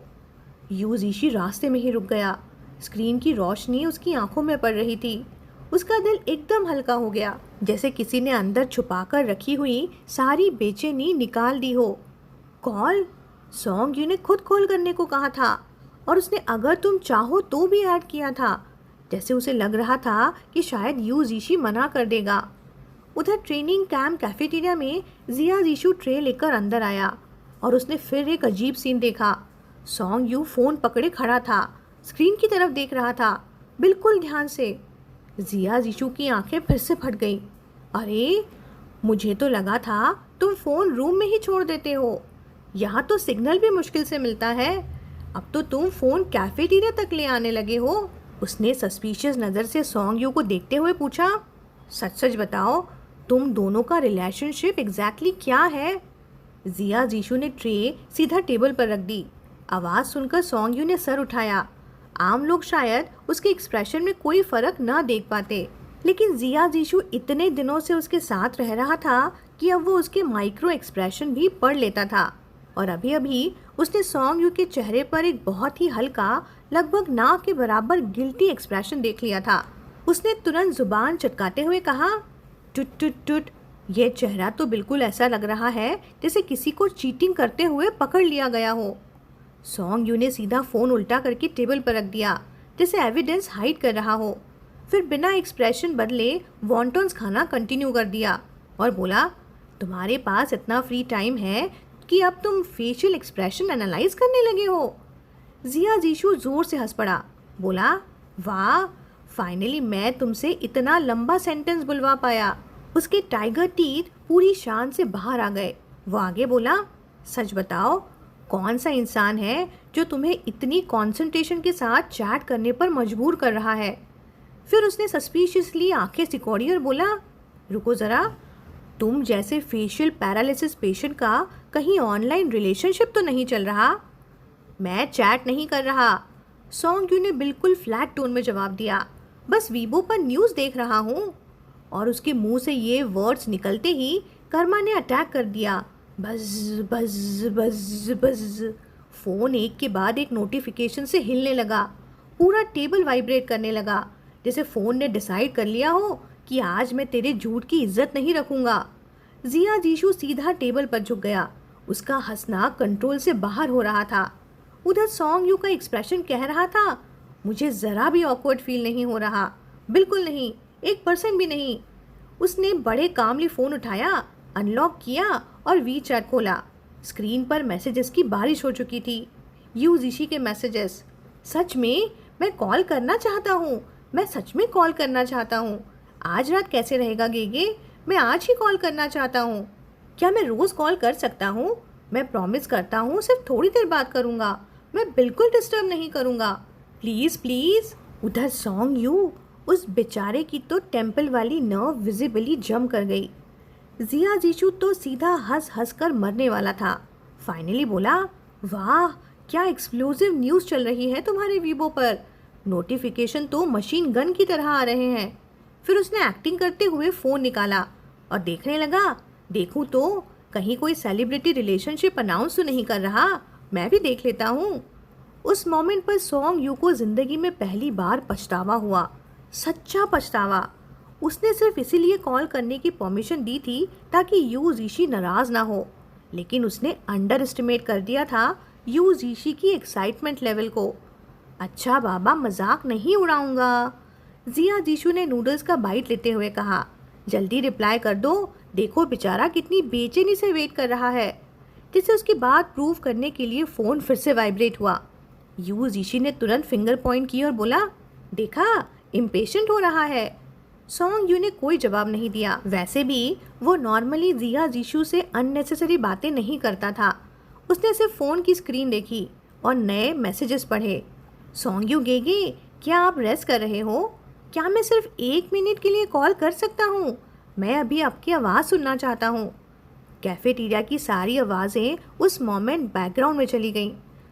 यू जीशी रास्ते में ही रुक गया। स्क्रीन की रोशनी उसकी आंखों में पड़ रही थी। उसका दिल एकदम हल्का हो गया, जैसे किसी ने अंदर छुपाकर रखी हुई सारी बेचैनी निकाल दी हो। कॉल? सॉन्ग यू ने खुद कॉल करने को कहा था, और उसने अगर तुम चाहो तो भी ऐड किया था। जैसे उसे लग रहा था कि शायद यू जीशी मना कर देगा। उधर ट्रेनिंग कैंप कैफेटेरिया में जिया जीशु ट्रे लेकर अंदर आया, और उसने फिर एक अजीब सीन देखा। सॉन्ग यू फ़ोन पकड़े खड़ा था, स्क्रीन की तरफ देख रहा था, बिल्कुल ध्यान से। जिया जीशु की आंखें फिर से फट गईं। अरे, मुझे तो लगा था तुम फ़ोन रूम में ही छोड़ देते हो। यहाँ तो सिग्नल भी मुश्किल से मिलता है, अब तो तुम फ़ोन कैफेटेरिया तक ले आने लगे हो। उसने सस्पिशियस नज़र से सॉन्ग यू को देखते हुए पूछा, सच सच बताओ, तुम दोनों का रिलेशनशिप एग्जैक्टली क्या है? जिया जीशु ने ट्रे सीधा टेबल पर रख दी। आवाज़ सुनकर सॉन्ग यू ने सर उठाया। आम लोग शायद उसके एक्सप्रेशन में कोई फ़र्क ना देख पाते, लेकिन जिया जीशु इतने दिनों से उसके साथ रह रहा था कि अब वो उसके माइक्रो एक्सप्रेशन भी पढ़ लेता था। और अभी अभी उसने सॉन्ग यू के चेहरे पर एक बहुत ही हल्का, लगभग ना के बराबर गिल्टी एक्सप्रेशन देख लिया था। उसने तुरंत जुबान चटकाते हुए कहा, टुट टुट टुट। ये चेहरा तो बिल्कुल ऐसा लग रहा है जैसे किसी को चीटिंग करते हुए पकड़ लिया गया हो। सॉन्ग यू ने सीधा फ़ोन उल्टा करके टेबल पर रख दिया, जैसे एविडेंस हाइड कर रहा हो। फिर बिना एक्सप्रेशन बदले वॉन्टन्स खाना कंटिन्यू कर दिया और बोला, तुम्हारे पास इतना फ्री टाइम है कि अब तुम फेशियल एक्सप्रेशन एनालाइज करने लगे हो। जिया जीशु जोर से हंस पड़ा, बोला, वाह, फाइनली मैं तुमसे इतना लंबा सेंटेंस बुलवा पाया। उसके टाइगर टीथ पूरी शान से बाहर आ गए। वो आगे बोला, सच बताओ, कौन सा इंसान है जो तुम्हें इतनी कंसंट्रेशन के साथ चैट करने पर मजबूर कर रहा है। फिर उसने सस्पिशियसली आंखें सिकोड़ी और बोला, रुको ज़रा, तुम जैसे फेशियल पैरालिसिस पेशेंट का कहीं ऑनलाइन रिलेशनशिप तो नहीं चल रहा? मैं चैट नहीं कर रहा, सॉन्ग यू ने बिल्कुल फ्लैट टोन में जवाब दिया। बस वीबो पर न्यूज़ देख रहा हूँ। और उसके मुंह से ये वर्ड्स निकलते ही कर्मा ने अटैक कर दिया। Buzz buzz buzz buzz. Phone एक के बाद एक नोटिफिकेशन से हिलने लगा। पूरा टेबल वाइब्रेट करने लगा, जैसे फ़ोन ने डिसाइड कर लिया हो कि आज मैं तेरे झूठ की इज्जत नहीं रखूँगा। जिया जीशु सीधा टेबल पर झुक गया। उसका हंसना कंट्रोल से बाहर हो रहा था। उधर सॉन्ग यू का एक्सप्रेशन कह रहा था, मुझे ज़रा भी ऑकवर्ड फील नहीं हो रहा, बिल्कुल नहीं, 1% भी नहीं। उसने बड़े कामली फ़ोन उठाया, अनलॉक किया और वी चैट खोला। स्क्रीन पर मैसेजेस की बारिश हो चुकी थी। यूजीशी के मैसेजेस, सच में मैं कॉल करना चाहता हूँ, मैं सच में कॉल करना चाहता हूँ। आज रात कैसे रहेगा गेगे, मैं आज ही कॉल करना चाहता हूँ। क्या मैं रोज़ कॉल कर सकता हूँ? मैं प्रॉमिस करता हूँ सिर्फ थोड़ी देर बात करूँगा, मैं बिल्कुल डिस्टर्ब नहीं करूँगा, प्लीज़ प्लीज़। उधर सॉन्ग यू, उस बेचारे की तो टेम्पल वाली नर्व विजिबली जम कर गई। जिया जीशु तो सीधा हंस हंस कर मरने वाला था। फाइनली बोला, वाह, क्या एक्सप्लोसिव न्यूज़ चल रही है तुम्हारे वीबो पर। नोटिफिकेशन तो मशीन गन की तरह आ रहे हैं। फिर उसने एक्टिंग करते हुए फ़ोन निकाला और देखने लगा, देखूं तो कहीं कोई सेलिब्रिटी रिलेशनशिप अनाउंस तो नहीं कर रहा, मैं भी देख लेता हूँ। उस मोमेंट पर सॉन्ग यू को ज़िंदगी में पहली बार पछतावा हुआ, सच्चा पछतावा। उसने सिर्फ इसीलिए कॉल करने की परमिशन दी थी ताकि यू जीशी नाराज़ ना हो, लेकिन उसने अंडर एस्टिमेट कर दिया था यू जीशी की एक्साइटमेंट लेवल को। अच्छा बाबा, मजाक नहीं उड़ाऊंगा, जिया जीशु ने नूडल्स का बाइट लेते हुए कहा। जल्दी रिप्लाई कर दो, देखो बेचारा कितनी बेचैनी से वेट कर रहा है। जिसे उसकी बात प्रूव करने के लिए फ़ोन फिर से वाइब्रेट हुआ। यू जीशी ने तुरंत फिंगर पॉइंट की और बोला, देखा, इम्पेशेंट हो रहा है। सॉन्ग यू ने कोई जवाब नहीं दिया। वैसे भी वो नॉर्मली जिया जीशु से अननेसेसरी बातें नहीं करता था। उसने सिर्फ फ़ोन की स्क्रीन देखी और नए मैसेजेस पढ़े। सॉन्ग यू गेगे, क्या आप रेस्ट कर रहे हो? क्या मैं सिर्फ 1 मिनट के लिए कॉल कर सकता हूँ? मैं अभी आपकी आवाज़ सुनना चाहता हूँ। कैफेटेरिया की सारी आवाज़ें उस मोमेंट बैकग्राउंड में चली गईं।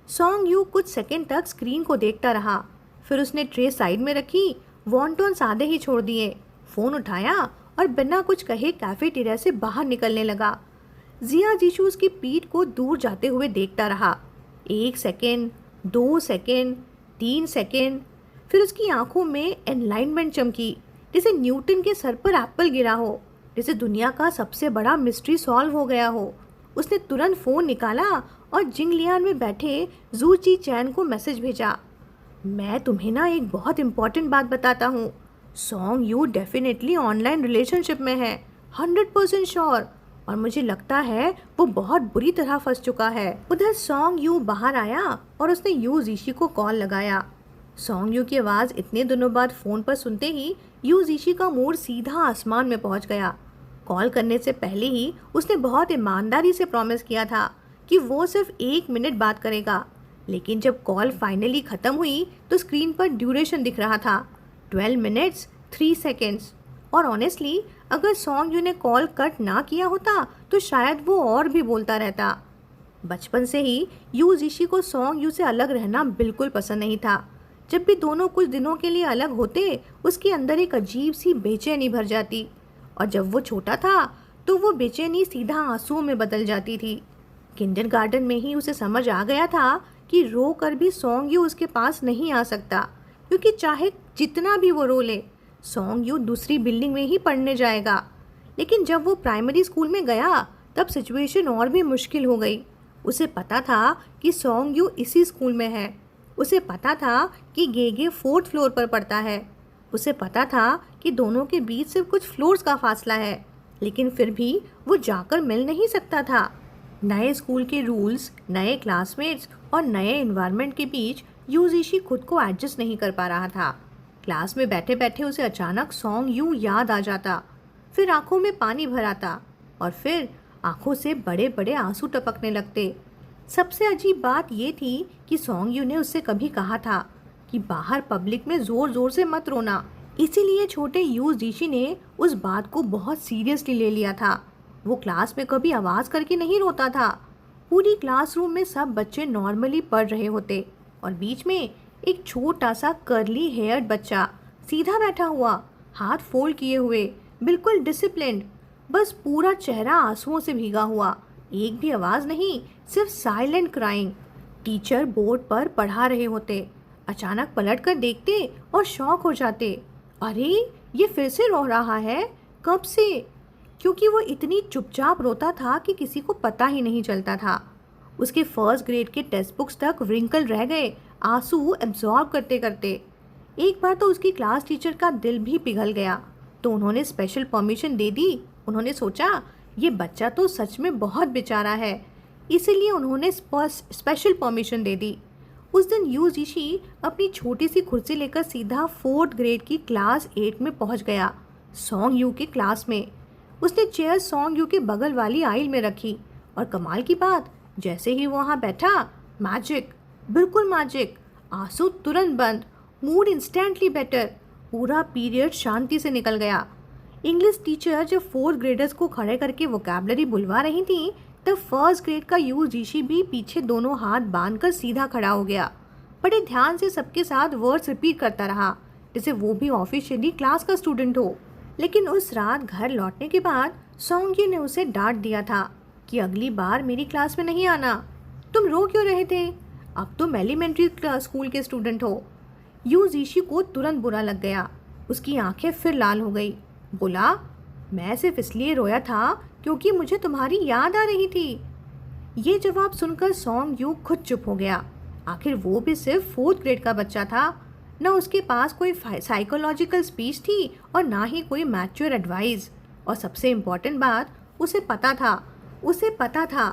सॉन्ग यू कुछ सेकंड तक स्क्रीन को देखता रहा। फिर उसने ट्रे साइड में रखी, वॉन्टन्स आधे ही छोड़ दिए, फ़ोन उठाया और बिना कुछ कहे कैफेटेरिया से बाहर निकलने लगा। जिया जीशु उसकी पीठ को दूर जाते हुए देखता रहा। 1 सेकेंड, 2 सेकेंड, 3 सेकेंड। फिर उसकी आंखों में एनलाइनमेंट चमकी, जैसे न्यूटन के सर पर एप्पल गिरा हो, जैसे दुनिया का सबसे बड़ा मिस्ट्री सॉल्व हो गया हो। उसने तुरंत फ़ोन निकाला और जिंगलियान में बैठे जू ची चैन को मैसेज भेजा, मैं तुम्हें ना एक बहुत इम्पॉर्टेंट बात बताता हूँ। Song you definitely online relationship में है, 100% श्योर, और मुझे लगता है वो बहुत बुरी तरह फंस चुका है। उधर सॉन्ग यू बाहर आया और उसने यू जीशी को कॉल लगाया। सॉन्ग यू की आवाज़ इतने दिनों बाद फ़ोन पर सुनते ही यू जीशी का मूड सीधा आसमान में पहुंच गया। कॉल करने से पहले ही उसने बहुत ईमानदारी से प्रॉमिस किया था कि वो सिर्फ 1 मिनट बात करेगा, लेकिन जब कॉल फाइनली ख़त्म हुई तो स्क्रीन पर ड्यूरेशन दिख रहा था, 12 मिनट्स 3 सेकेंड्स। और ऑनेस्टली अगर सॉन्ग यू ने कॉल कट ना किया होता तो शायद वो और भी बोलता रहता। बचपन से ही यू जीशी को सॉन्ग यू से अलग रहना बिल्कुल पसंद नहीं था। जब भी दोनों कुछ दिनों के लिए अलग होते, उसके अंदर एक अजीब सी बेचैनी भर जाती, और जब वो छोटा था तो वो बेचैनी सीधा आंसुओं में बदल जाती थी। किंडरगार्टन में ही उसे समझ आ गया था कि रो कर भी सॉन्ग यू उसके पास नहीं आ सकता, क्योंकि चाहे जितना भी वो रो ले, सॉन्ग यू दूसरी बिल्डिंग में ही पढ़ने जाएगा। लेकिन जब वो प्राइमरी स्कूल में गया तब सिचुएशन और भी मुश्किल हो गई। उसे पता था कि सॉन्ग यू इसी स्कूल में है, उसे पता था कि गेगे 4th फ्लोर पर पढ़ता है। उसे पता था कि दोनों के बीच सिर्फ कुछ फ्लोर्स का फासला है, लेकिन फिर भी वो जाकर मिल नहीं सकता था। नए स्कूल के रूल्स, नए क्लासमेट्स और नए एनवायरनमेंट के बीच यूजीशी खुद को एडजस्ट नहीं कर पा रहा था। क्लास में बैठे बैठे उसे अचानक सॉन्ग यू याद आ जाता, फिर आंखों में पानी भर आता और फिर आंखों से बड़े बड़े आंसू टपकने लगते। सबसे अजीब बात ये थी कि सॉन्ग यू ने उससे कभी कहा था कि बाहर पब्लिक में जोर जोर से मत रोना। इसीलिए छोटे यूजीशी ने उस बात को बहुत सीरियसली ले लिया था। वो क्लास में कभी आवाज़ करके नहीं रोता था। पूरी क्लासरूम में सब बच्चे नॉर्मली पढ़ रहे होते और बीच में एक छोटा सा कर्ली हेयर्ड बच्चा सीधा बैठा हुआ, हाथ फोल्ड किए हुए, बिल्कुल डिसिप्लिन्ड, बस पूरा चेहरा आंसुओं से भीगा हुआ, एक भी आवाज़ नहीं, सिर्फ साइलेंट क्राइंग। टीचर बोर्ड पर पढ़ा रहे होते, अचानक पलट कर देखते और शॉक हो जाते। अरे ये फिर से रो रहा है, कब से? क्योंकि वो इतनी चुपचाप रोता था कि किसी को पता ही नहीं चलता था। उसके फर्स्ट ग्रेड के टेक्स्ट बुक्स तक रिंकल रह गए, आंसू एब्जॉर्ब करते करते। एक बार तो उसकी क्लास टीचर का दिल भी पिघल गया, तो उन्होंने स्पेशल परमिशन दे दी। उन्होंने सोचा ये बच्चा तो सच में बहुत बेचारा है, इसीलिए उन्होंने स्पेशल परमिशन दे दी। उस दिन यूजीशी अपनी छोटी सी कुर्सी लेकर सीधा फोर्थ ग्रेड की क्लास 8 में पहुंच गया, सॉन्ग यू के क्लास में। उसने चेयर सॉन्ग यू के बगल वाली आइल में रखी और कमाल की बात, जैसे ही वो वहाँ बैठा, मैजिक, बिल्कुल मैजिक, आंसू तुरंत बंद, मूड इंस्टेंटली बेटर, पूरा पीरियड शांति से निकल गया। इंग्लिश टीचर जब फोर्थ ग्रेडर्स को खड़े करके वोकैबुलरी बुलवा रही थी, तब फर्स्ट ग्रेड का यूजीशी भी पीछे दोनों हाथ बांधकर सीधा खड़ा हो गया। बड़े ध्यान से सबके साथ वर्ड्स रिपीट करता रहा, जैसे वो भी ऑफिशियली क्लास का स्टूडेंट हो। लेकिन उस रात घर लौटने के बाद सॉन्ग यू ने उसे डांट दिया था कि अगली बार मेरी क्लास में नहीं आना। तुम रो क्यों रहे थे? अब तुम एलिमेंट्री स्कूल के स्टूडेंट हो। यूजीशी को तुरंत बुरा लग गया, उसकी आंखें फिर लाल हो गई। बोला, मैं सिर्फ इसलिए रोया था क्योंकि मुझे तुम्हारी याद आ रही थी। ये जवाब सुनकर सॉन्ग यू खुद चुप हो गया। आखिर वो भी सिर्फ फोर्थ ग्रेड का बच्चा था, न उसके पास कोई साइकोलॉजिकल स्पीच थी और ना ही कोई मैच्योर एडवाइस। और सबसे इम्पॉर्टेंट बात, उसे पता था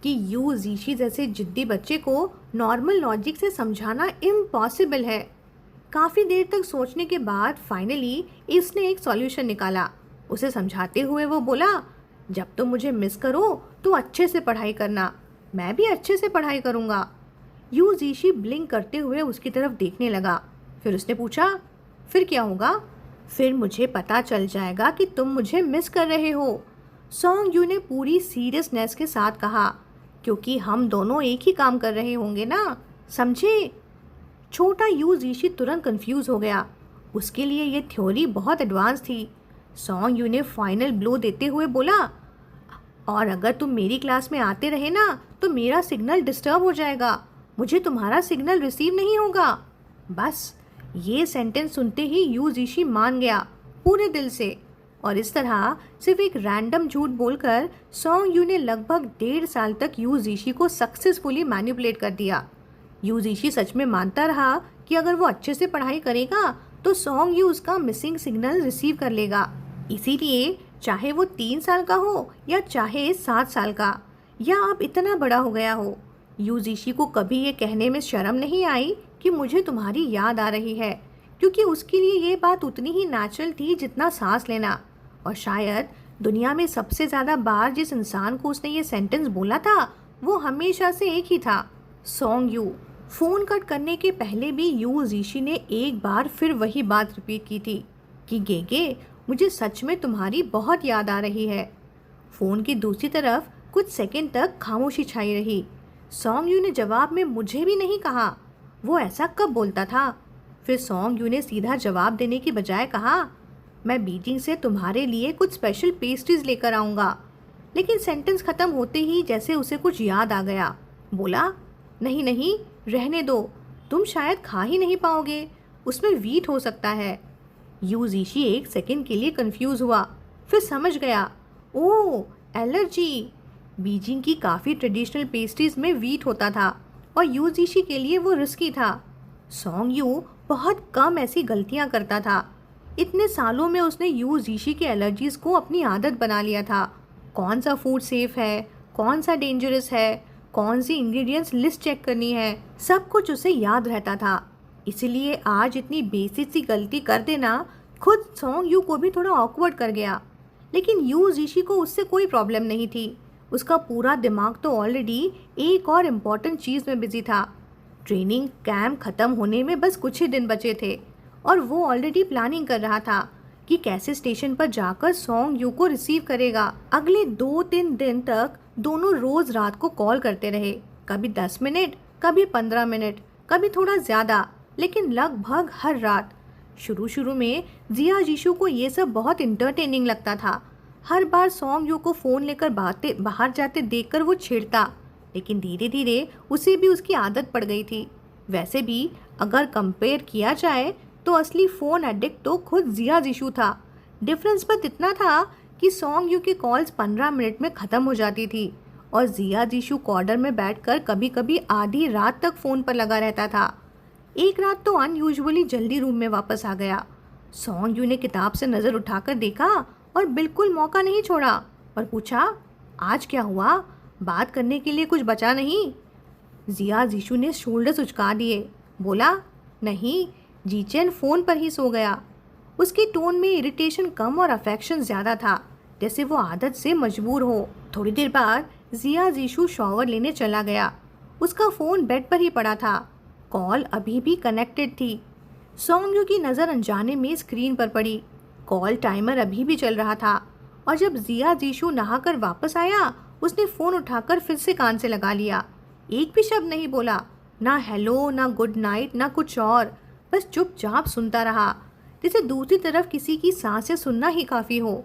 कि यूजीशी जैसे जिद्दी बच्चे को नॉर्मल लॉजिक से समझाना इम्पॉसिबल है। काफ़ी देर तक सोचने के बाद फाइनली इसने एक सॉल्यूशन निकाला। उसे समझाते हुए वो बोला, जब तुम मुझे मिस करो तो अच्छे से पढ़ाई करना, मैं भी अच्छे से पढ़ाई करूँगा। यूजीशी ब्लिंक करते हुए उसकी तरफ देखने लगा। फिर उसने पूछा, फिर क्या होगा? फिर मुझे पता चल जाएगा कि तुम मुझे मिस कर रहे हो, सॉन्ग यू ने पूरी सीरियसनेस के साथ कहा, क्योंकि हम दोनों एक ही काम कर रहे होंगे ना, समझे? छोटा यूजीशी तुरंत कंफ्यूज हो गया। उसके लिए ये थ्योरी बहुत एडवांस थी। सॉन्ग यू ने फाइनल ब्लो देते हुए बोला, और अगर तुम मेरी क्लास में आते रहे ना तो मेरा सिग्नल डिस्टर्ब हो जाएगा, मुझे तुम्हारा सिग्नल रिसीव नहीं होगा। बस ये सेंटेंस सुनते ही यूजीशी मान गया पूरे दिल से। और इस तरह सिर्फ एक रैंडम झूठ बोलकर सॉन्ग यू ने लगभग 1.5 साल तक यूजीशी को सक्सेसफुली मैनिपुलेट कर दिया। यूजीशी सच में मानता रहा कि अगर वो अच्छे से पढ़ाई करेगा तो सॉन्ग यू उसका मिसिंग सिग्नल रिसीव कर लेगा। इसीलिए चाहे वो 3 साल का हो या चाहे 7 साल का या अब इतना बड़ा हो गया हो, यूजीशी को कभी ये कहने में शर्म नहीं आई कि मुझे तुम्हारी याद आ रही है, क्योंकि उसके लिए ये बात उतनी ही नेचुरल थी जितना सांस लेना। और शायद दुनिया में सबसे ज़्यादा बार जिस इंसान को उसने ये सेंटेंस बोला था वो हमेशा से एक ही था, सॉन्ग यू। फ़ोन कट करने के पहले भी यूजीशी ने एक बार फिर वही बात रिपीट की थी कि गेगे, मुझे सच में तुम्हारी बहुत याद आ रही है। फ़ोन की दूसरी तरफ कुछ सेकंड तक खामोशी छाई रही। सॉन्ग यू ने जवाब में मुझे भी नहीं कहा। वो ऐसा कब बोलता था? फिर सॉन्ग यू ने सीधा जवाब देने की बजाय कहा, मैं बीजिंग से तुम्हारे लिए कुछ स्पेशल पेस्ट्रीज लेकर आऊँगा। लेकिन सेंटेंस ख़त्म होते ही जैसे उसे कुछ याद आ गया। बोला, नहीं नहीं, रहने दो, तुम शायद खा ही नहीं पाओगे, उसमें वीट हो सकता है। यूजीशी एक सेकंड के लिए कंफ्यूज हुआ, फिर समझ गया, ओह एलर्जी। बीजिंग की काफ़ी ट्रेडिशनल पेस्ट्रीज में वीट होता था और यूजीशी के लिए वो रिस्की था। सॉन्ग यू बहुत कम ऐसी गलतियां करता था, इतने सालों में उसने यू जीशी के एलर्जीज को अपनी आदत बना लिया था। कौन सा फूड सेफ है, कौन सा डेंजरस है, कौन सी इंग्रेडिएंट्स लिस्ट चेक करनी है, सब कुछ उसे याद रहता था। इसलिए आज इतनी बेसिक सी गलती कर देना खुद सॉन्ग यू को भी थोड़ा ऑकवर्ड कर गया। लेकिन यू जीशी को उससे कोई प्रॉब्लम नहीं थी। उसका पूरा दिमाग तो ऑलरेडी एक और इम्पॉर्टेंट चीज़ में बिजी था। ट्रेनिंग कैंप ख़त्म होने में बस कुछ ही दिन बचे थे और वो ऑलरेडी प्लानिंग कर रहा था कि कैसे स्टेशन पर जाकर सॉन्ग यू को रिसीव करेगा। अगले 2-3 दिन तक दोनों रोज़ रात को कॉल करते रहे, कभी 10 मिनट, कभी 15 मिनट, कभी थोड़ा ज़्यादा, लेकिन लगभग हर रात। शुरू में जिया जीशु को ये सब बहुत इंटरटेनिंग लगता था। हर बार सॉन्ग यू को फ़ोन लेकर बाहर जाते देखकर वो छेड़ता, लेकिन धीरे धीरे उसे भी उसकी आदत पड़ गई थी। वैसे भी अगर कंपेयर किया जाए तो असली फ़ोन एडिक्ट तो खुद जिया जीशु था। डिफरेंस बस इतना था कि सॉन्ग यू की कॉल्स 15 मिनट में ख़त्म हो जाती थी और जिया जीशु कॉर्नर में बैठकर कभी कभी आधी रात तक फ़ोन पर लगा रहता था। एक रात तो अनयूजुअली जल्दी रूम में वापस आ गया। सॉन्ग यू ने किताब से नज़र उठाकर देखा और बिल्कुल मौका नहीं छोड़ा और पूछा, आज क्या हुआ? बात करने के लिए कुछ बचा नहीं? जिया जीशु ने शोल्डर्स उचका दिए, बोला, नहीं, जीचेन फ़ोन पर ही सो गया। उसकी टोन में इरिटेशन कम और अफेक्शन ज़्यादा था, जैसे वो आदत से मजबूर हो। थोड़ी देर बाद जिया जीशु शॉवर लेने चला गया। उसका फ़ोन बेड पर ही पड़ा था। कॉल अभी भी कनेक्टेड थी। सॉन्ग यू की नज़र अनजाने में स्क्रीन पर पड़ी। कॉल टाइमर अभी भी चल रहा था और जब जिया जीशु नहाकर वापस आया, उसने फ़ोन उठाकर फिर से कान से लगा लिया। एक भी शब्द नहीं बोला, ना हेलो, ना गुड नाइट, ना कुछ और। बस चुपचाप सुनता रहा, जैसे दूसरी तरफ किसी की सांसें सुनना ही काफ़ी हो।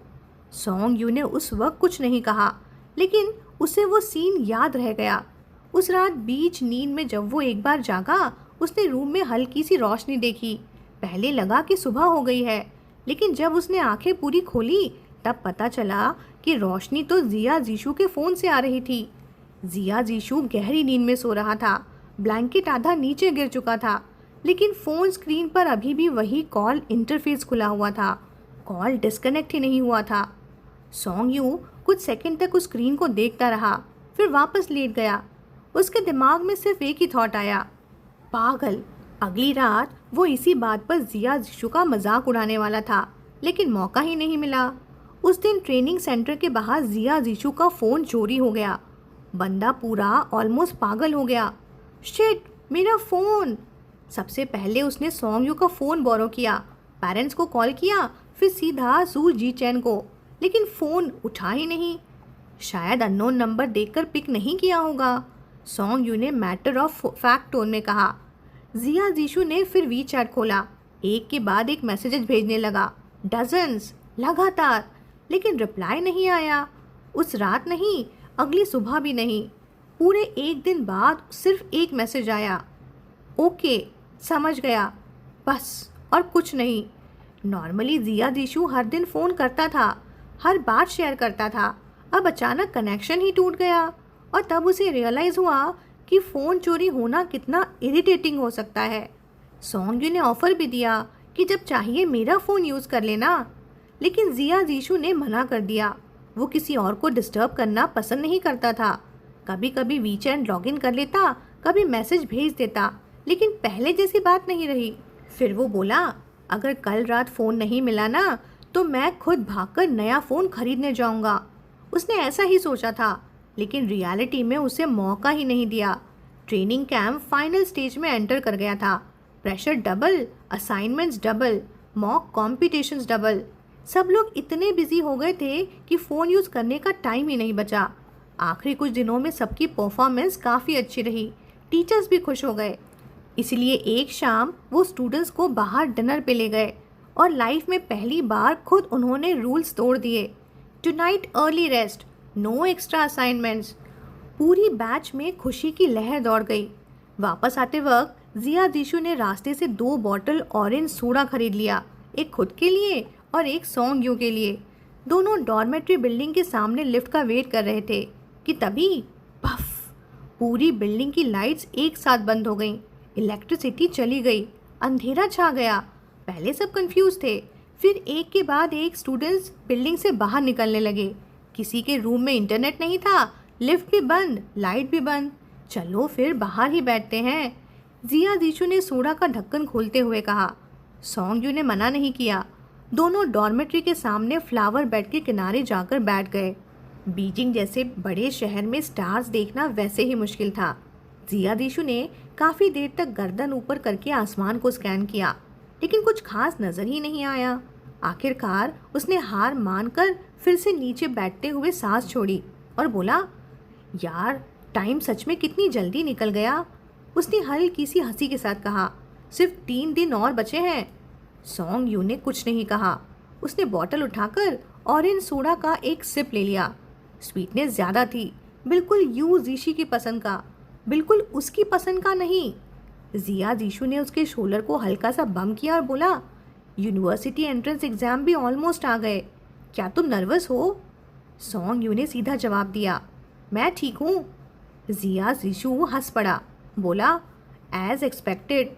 सॉन्ग यू ने उस वक्त कुछ नहीं कहा, लेकिन उसे वो सीन याद रह गया। उस रात बीच नींद में जब वो एक बार जागा, उसने रूम में हल्की सी रोशनी देखी। पहले लगा कि सुबह हो गई है, लेकिन जब उसने आंखें पूरी खोली तब पता चला कि रोशनी तो जिया जीशु के फ़ोन से आ रही थी। जिया जीशु गहरी नींद में सो रहा था। ब्लैंकेट आधा नीचे गिर चुका था, लेकिन फ़ोन स्क्रीन पर अभी भी वही कॉल इंटरफेस खुला हुआ था। कॉल डिस्कनेक्ट ही नहीं हुआ था। सॉन्ग यू कुछ सेकंड तक उस स्क्रीन को देखता रहा, फिर वापस लेट गया। उसके दिमाग में सिर्फ एक ही थॉट आया, पागल। अगली रात वो इसी बात पर जिया जीशु का मजाक उड़ाने वाला था, लेकिन मौका ही नहीं मिला। उस दिन ट्रेनिंग सेंटर के बाहर जिया जीशु का फ़ोन चोरी हो गया। बंदा पूरा ऑलमोस्ट पागल हो गया। शिट, मेरा फ़ोन! सबसे पहले उसने सॉन्ग यू का फ़ोन बोरो किया, पेरेंट्स को कॉल किया, फिर सीधा सू जी चैन को, लेकिन फ़ोन उठा ही नहीं। शायद अननोन नंबर देखकर पिक नहीं किया होगा, सॉन्ग यू ने मैटर ऑफ फैक्ट टोन में कहा। जिया जीशु ने फिर वी चैट खोला, एक के बाद एक मैसेजेस भेजने लगा, डजन्स लगातार, लेकिन रिप्लाई नहीं आया। उस रात नहीं, अगली सुबह भी नहीं। पूरे एक दिन बाद सिर्फ एक मैसेज आया, ओके, समझ गया, बस, और कुछ नहीं। नॉर्मली जिया जीशु हर दिन फ़ोन करता था, हर बात शेयर करता था। अब अचानक कनेक्शन ही टूट गया और तब उसे रियलाइज़ हुआ कि फ़ोन चोरी होना कितना इरिटेटिंग हो सकता है। सॉन्ग यू ने ऑफ़र भी दिया कि जब चाहिए मेरा फ़ोन यूज़ कर लेना, लेकिन जिया जीशु ने मना कर दिया। वो किसी और को डिस्टर्ब करना पसंद नहीं करता था। कभी कभी वीचैट लॉगिन कर लेता, कभी मैसेज भेज देता, लेकिन पहले जैसी बात नहीं रही। फिर वो बोला, अगर कल रात फ़ोन नहीं मिला ना तो मैं खुद भागकर नया फ़ोन खरीदने जाऊंगा। उसने ऐसा ही सोचा था, लेकिन रियलिटी में उसे मौका ही नहीं दिया। ट्रेनिंग कैंप फाइनल स्टेज में एंटर कर गया था। Pressure double, assignments double, mock competitions double. सब लोग इतने बिजी हो गए थे कि फ़ोन यूज़ करने का टाइम ही नहीं बचा। आखिरी कुछ दिनों में सबकी परफॉर्मेंस काफ़ी अच्छी रही, टीचर्स भी खुश हो गए। इसलिए एक शाम वो स्टूडेंट्स को बाहर डिनर पे ले गए और लाइफ में पहली बार खुद उन्होंने रूल्स तोड़ दिए। Tonight early rest, no extra assignments. पूरी बैच में खुशी की लहर दौड़ गई। वापस आते वक्त जिया जीशु ने रास्ते से 2 बॉटल ऑरेंज सोडा खरीद लिया, एक खुद के लिए और एक सॉन्ग यू के लिए। दोनों डॉर्मेट्री बिल्डिंग के सामने लिफ्ट का वेट कर रहे थे कि तभी पफ, पूरी बिल्डिंग की लाइट्स एक साथ बंद हो गईं। इलेक्ट्रिसिटी चली गई, अंधेरा छा गया। पहले सब कंफ्यूज थे, फिर एक के बाद एक स्टूडेंट्स बिल्डिंग से बाहर निकलने लगे। किसी के रूम में इंटरनेट नहीं था, लिफ्ट भी बंद, लाइट भी बंद। चलो फिर बाहर ही बैठते हैं, जिया जीशु ने सोडा का ढक्कन खोलते हुए कहा। सॉन्ग यू ने मना नहीं किया। दोनों डॉर्मेट्री के सामने फ्लावर बेड के किनारे जाकर बैठ गए। बीजिंग जैसे बड़े शहर में स्टार्स देखना वैसे ही मुश्किल था। जिया जीशु ने काफ़ी देर तक गर्दन ऊपर करके आसमान को स्कैन किया, लेकिन कुछ खास नज़र ही नहीं आया। आखिरकार उसने हार मानकर फिर से नीचे बैठते हुए सांस छोड़ी और बोला, यार टाइम सच में कितनी जल्दी निकल गया। उसने हल्की सी हंसी के साथ कहा, सिर्फ 3 दिन और बचे हैं। सॉन्ग यू ने कुछ नहीं कहा। उसने बॉटल उठाकर ऑरेंज सोडा का एक सिप ले लिया। स्वीटनेस ज़्यादा थी, बिल्कुल यू जीशी की पसंद का, बिल्कुल उसकी पसंद का नहीं। जिया जीशु ने उसके शोल्डर को हल्का सा बम किया और बोला, यूनिवर्सिटी एंट्रेंस एग्ज़ाम भी ऑलमोस्ट आ गए, क्या तुम नर्वस हो? सॉन्ग यू ने सीधा जवाब दिया, मैं ठीक हूँ। जिया जीशु हंस पड़ा, बोला, एज एक्सपेक्टेड।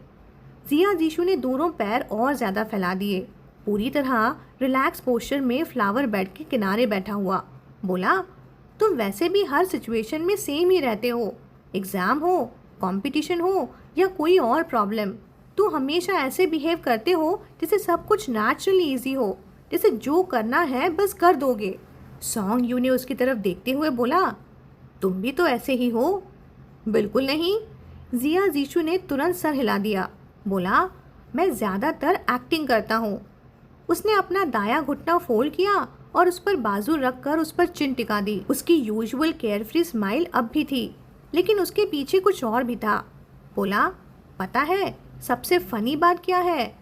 जिया जीशु ने दोनों पैर और ज़्यादा फैला दिए, पूरी तरह रिलैक्स पोस्चर में फ्लावर बेड के किनारे बैठा हुआ। बोला, तुम वैसे भी हर सिचुएशन में सेम ही रहते हो, एग्ज़ाम हो, कंपटीशन हो या कोई और प्रॉब्लम, तुम हमेशा ऐसे बिहेव करते हो जैसे सब कुछ नेचुरली ईजी हो, जैसे जो करना है बस कर दोगे। सॉन्ग यू ने उसकी तरफ देखते हुए बोला, तुम भी तो ऐसे ही हो। बिल्कुल नहीं, जिया जीशु ने तुरंत सर हिला दिया। बोला, मैं ज़्यादातर एक्टिंग करता हूँ। उसने अपना दायां घुटना फोल्ड किया और उस पर बाजू रखकर उस पर चिन टिका दी। उसकी यूजुअल केयरफ्री स्माइल अब भी थी, लेकिन उसके पीछे कुछ और भी था। बोला, पता है सबसे फनी बात क्या है?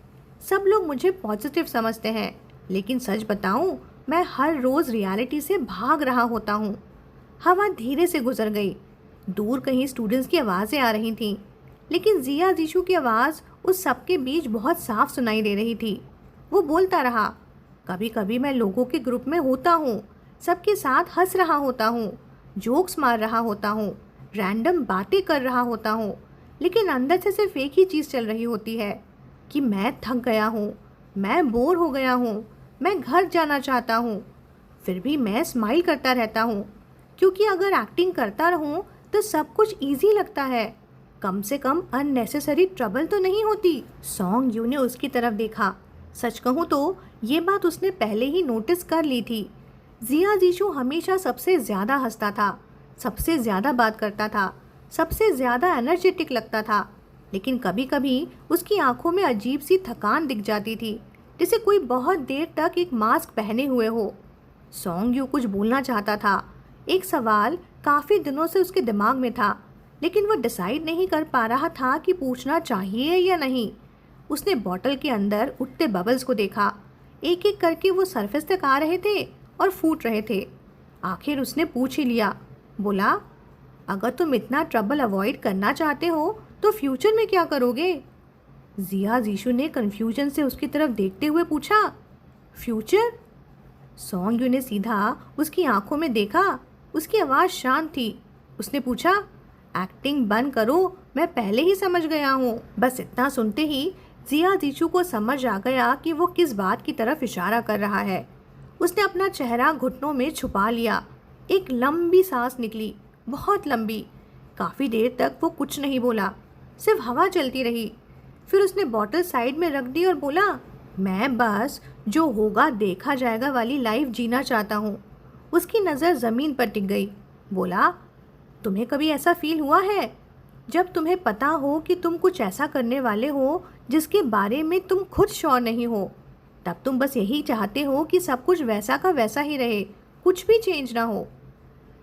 सब लोग मुझे पॉजिटिव समझते हैं, लेकिन सच बताऊं, मैं हर रोज़ रियलिटी से भाग रहा होता हूँ। हवा धीरे से गुजर गई। दूर कहीं स्टूडेंट्स की आवाज़ें आ रही थीं, लेकिन जिया जीशु की आवाज़ उस सबके बीच बहुत साफ सुनाई दे रही थी। वो बोलता रहा, कभी कभी मैं लोगों के ग्रुप में होता हूँ, सबके साथ हंस रहा होता हूँ, जोक्स मार रहा होता हूँ, रैंडम बातें कर रहा होता हूँ, लेकिन अंदर से सिर्फ एक ही चीज़ चल रही होती है कि मैं थक गया हूँ, मैं बोर हो गया हूँ, मैं घर जाना चाहता हूँ। फिर भी मैं स्माइल करता रहता हूँ, क्योंकि अगर एक्टिंग करता रहूँ तो सब कुछ ईजी लगता है, कम से कम अननेसेसरी ट्रबल तो नहीं होती। सॉन्ग यू ने उसकी तरफ देखा। सच कहूँ तो ये बात उसने पहले ही नोटिस कर ली थी। जिया जीशु हमेशा सबसे ज़्यादा हंसता था, सबसे ज़्यादा बात करता था, सबसे ज़्यादा एनर्जेटिक लगता था, लेकिन कभी कभी उसकी आंखों में अजीब सी थकान दिख जाती थी, जैसे कोई बहुत देर तक एक मास्क पहने हुए हो। सॉन्ग यू कुछ बोलना चाहता था, एक सवाल काफ़ी दिनों से उसके दिमाग में था, लेकिन वो डिसाइड नहीं कर पा रहा था कि पूछना चाहिए या नहीं। उसने बॉटल के अंदर उठते बबल्स को देखा। एक एक करके वो सरफेस तक आ रहे थे और फूट रहे थे। आखिर उसने पूछ ही लिया। बोला, अगर तुम इतना ट्रबल अवॉइड करना चाहते हो तो फ्यूचर में क्या करोगे? जिया जीशु ने कन्फ्यूजन से उसकी तरफ देखते हुए पूछा, फ्यूचर? सॉन्ग यू ने सीधा उसकी आंखों में देखा। उसकी आवाज़ शांत थी। उसने पूछा, एक्टिंग बंद करो, मैं पहले ही समझ गया हूँ। बस इतना सुनते ही जिया जीशु को समझ आ गया कि वो किस बात की तरफ इशारा कर रहा है। उसने अपना चेहरा घुटनों में छुपा लिया। एक लंबी सांस निकली, बहुत लंबी। काफ़ी देर तक वो कुछ नहीं बोला, सिर्फ हवा चलती रही। फिर उसने बॉटल साइड में रख दी और बोला, मैं बस जो होगा देखा जाएगा वाली लाइफ जीना चाहता हूँ। उसकी नज़र ज़मीन पर टिक गई। बोला, तुम्हें कभी ऐसा फील हुआ है जब तुम्हें पता हो कि तुम कुछ ऐसा करने वाले हो जिसके बारे में तुम खुद श्योर नहीं हो, तब तुम बस यही चाहते हो कि सब कुछ वैसा का वैसा ही रहे, कुछ भी चेंज ना हो।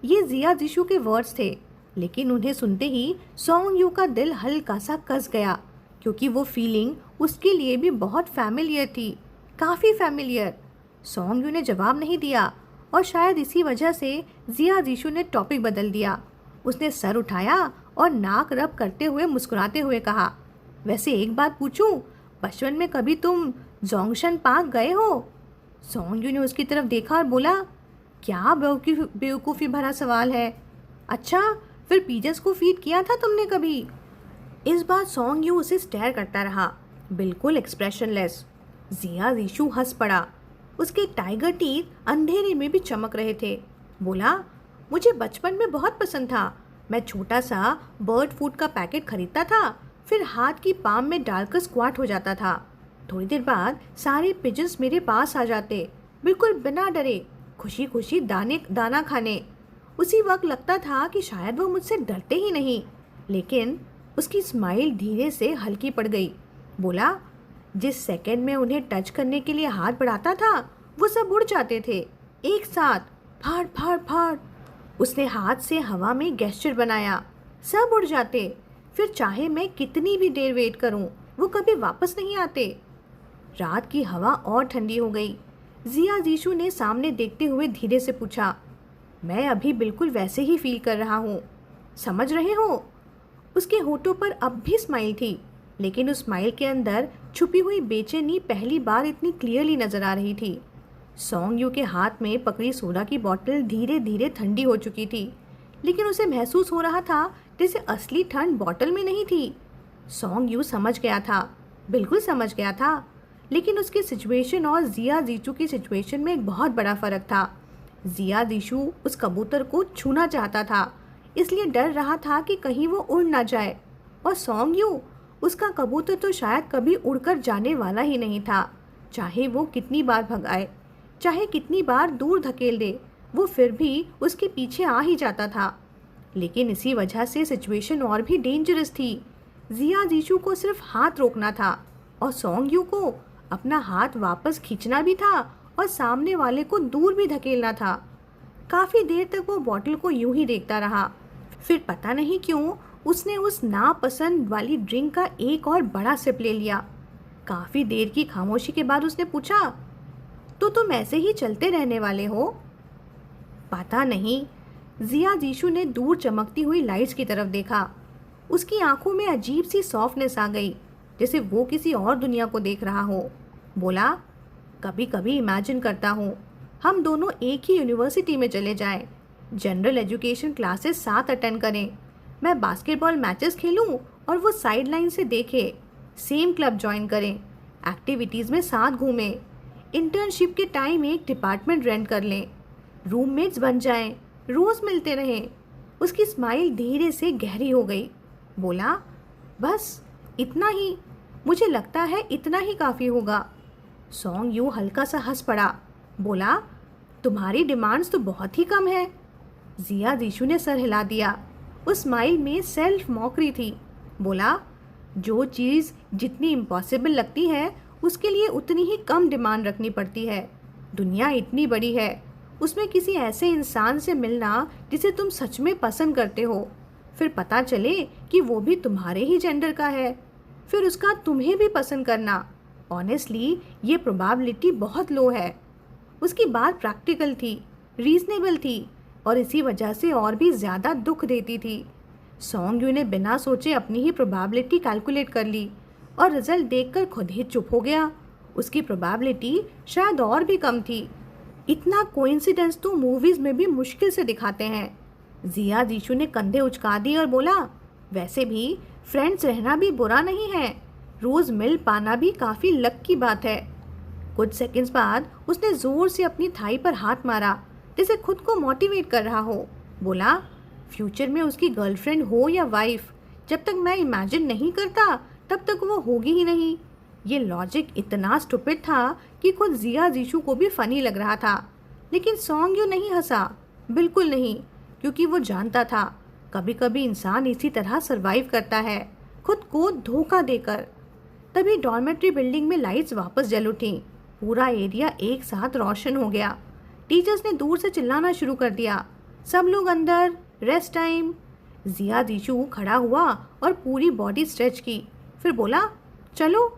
ये जिया जीशु के वर्ड्स थे, लेकिन उन्हें सुनते ही सॉन्ग यू का दिल हल्का सा कस गया, क्योंकि वो फीलिंग उसके लिए भी बहुत फैमिलियर थी, काफ़ी फैमिलियर। सॉन्ग यू ने जवाब नहीं दिया और शायद इसी वजह से जिया जीशु ने टॉपिक बदल दिया। उसने सर उठाया और नाक रब करते हुए मुस्कुराते हुए कहा, वैसे एक बात पूछूं, बचपन में कभी तुम जोंगशन पार्क गए हो? सॉन्ग यू ने उसकी तरफ देखा और बोला, क्या बेवकूफ़ी भरा सवाल है। अच्छा, फिर पीजन्स को फीड किया था तुमने कभी? इस बार सॉन्ग यू उसे स्टेयर करता रहा, बिल्कुल एक्सप्रेशनलेस। जिया जीशु हंस पड़ा। उसके टाइगर टीथ अंधेरे में भी चमक रहे थे। बोला, मुझे बचपन में बहुत पसंद था। मैं छोटा सा बर्ड फूड का पैकेट खरीदता था, फिर हाथ की पाम में डालकर स्क्वाट हो जाता था। थोड़ी देर बाद सारे पिजन्स मेरे पास आ जाते, बिल्कुल बिना डरे, खुशी खुशी दाना खाने। उसी वक्त लगता था कि शायद वो मुझसे डरते ही नहीं। लेकिन उसकी स्माइल धीरे से हल्की पड़ गई। बोला, जिस सेकंड में उन्हें टच करने के लिए हाथ बढ़ाता था, वो सब उड़ जाते थे एक साथ, फाड़ फाड़ फाड़। उसने हाथ से हवा में गेस्चर बनाया, सब उड़ जाते। फिर चाहे मैं कितनी भी देर वेट करूं, वो कभी वापस नहीं आते। रात की हवा और ठंडी हो गई। जिया जीशु ने सामने देखते हुए धीरे से पूछा, मैं अभी बिल्कुल वैसे ही फील कर रहा हूँ, समझ रहे हो? उसके होठों पर अब भी स्माइल थी, लेकिन उस स्माइल के अंदर छुपी हुई बेचैनी पहली बार इतनी क्लियरली नजर आ रही थी। सॉन्ग यू के हाथ में पकड़ी सोडा की बोतल धीरे धीरे ठंडी हो चुकी थी, लेकिन उसे महसूस हो रहा था जैसे असली ठंड बोतल में नहीं थी। सॉन्ग यू समझ गया था, बिल्कुल समझ गया था, लेकिन उसकी सिचुएशन और जिया जीशु की सिचुएशन में एक बहुत बड़ा फ़र्क था। जिया जीशु उस कबूतर को छूना चाहता था, इसलिए डर रहा था कि कहीं वो उड़ ना जाए, और सॉन्ग यू, उसका कबूतर तो शायद कभी उड़कर जाने वाला ही नहीं था। चाहे वो कितनी बार भगाए, चाहे कितनी बार दूर धकेल दे, वो फिर भी उसके पीछे आ ही जाता था। लेकिन इसी वजह से सिचुएशन और भी डेंजरस थी। जिया जीशु को सिर्फ हाथ रोकना था और सॉन्ग यू को अपना हाथ वापस खींचना भी था और सामने वाले को दूर भी धकेलना था। काफ़ी देर तक वो बॉटल को यूं ही देखता रहा। फिर पता नहीं क्यों उसने उस नापसंद वाली ड्रिंक का एक और बड़ा सिप ले लिया। काफ़ी देर की खामोशी के बाद उसने पूछा, तो तुम ऐसे ही चलते रहने वाले हो? पता नहीं। जिया जीशु ने दूर चमकती हुई लाइट्स की तरफ देखा। उसकी आंखों में अजीब सी सॉफ्टनेस आ गई, जैसे वो किसी और दुनिया को देख रहा हो। बोला, कभी कभी इमेजिन करता हूँ हम दोनों एक ही यूनिवर्सिटी में चले जाएं, जनरल एजुकेशन क्लासेस साथ अटेंड करें, मैं बास्केटबॉल मैचेस खेलूं और वो साइड लाइन से देखे, सेम क्लब ज्वाइन करें, एक्टिविटीज़ में साथ घूमें, इंटर्नशिप के टाइम एक डिपार्टमेंट रेंट कर लें, रूममेट्स बन जाएं, रोज़ मिलते रहें। उसकी स्माइल धीरे से गहरी हो गई। बोला, बस इतना ही, मुझे लगता है इतना ही काफ़ी होगा। सॉन्ग यू हल्का सा हंस पड़ा। बोला, तुम्हारी डिमांड्स तो बहुत ही कम है। जिया जीशु ने सर हिला दिया। उस स्माइल में सेल्फ मॉकरी थी। बोला, जो चीज़ जितनी इम्पॉसिबल लगती है उसके लिए उतनी ही कम डिमांड रखनी पड़ती है। दुनिया इतनी बड़ी है, उसमें किसी ऐसे इंसान से मिलना जिसे तुम सच में पसंद करते हो, फिर पता चले कि वो भी तुम्हारे ही जेंडर का है, फिर उसका तुम्हें भी पसंद करना, ऑनेस्टली ये प्रोबेबिलिटी बहुत लो है। उसकी बात प्रैक्टिकल थी, रीजनेबल थी, और इसी वजह से और भी ज़्यादा दुख देती थी। सॉन्ग यू ने बिना सोचे अपनी ही प्रोबेबिलिटी कैलकुलेट कर ली और रिजल्ट देखकर खुद ही चुप हो गया। उसकी प्रोबेबिलिटी शायद और भी कम थी। इतना कोइंसिडेंस तो मूवीज़ में भी मुश्किल से दिखाते हैं। जिया जीशु ने कंधे उचका दिए और बोला, वैसे भी फ्रेंड्स रहना भी बुरा नहीं है, रोज़ मिल पाना भी काफ़ी लक की बात है। कुछ सेकंड्स बाद उसने ज़ोर से अपनी थाई पर हाथ मारा, जैसे खुद को मोटिवेट कर रहा हो। बोला, फ्यूचर में उसकी गर्लफ्रेंड हो या वाइफ, जब तक मैं इमेजिन नहीं करता तब तक वो होगी ही नहीं। ये लॉजिक इतना स्टूपिड था कि खुद जिया जीशु को भी फनी लग रहा था। लेकिन सॉन्ग यू नहीं हंसा, बिल्कुल नहीं, क्योंकि वो जानता था कभी कभी इंसान इसी तरह सरवाइव करता है, खुद को धोखा देकर। तभी डॉर्मेट्री बिल्डिंग में लाइट्स वापस जल उठीं। पूरा एरिया एक साथ रोशन हो गया। टीचर्स ने दूर से चिल्लाना शुरू कर दिया, सब लोग अंदर, रेस्ट टाइम। जिया जीशु खड़ा हुआ और पूरी बॉडी स्ट्रेच की, फिर बोला, चलो।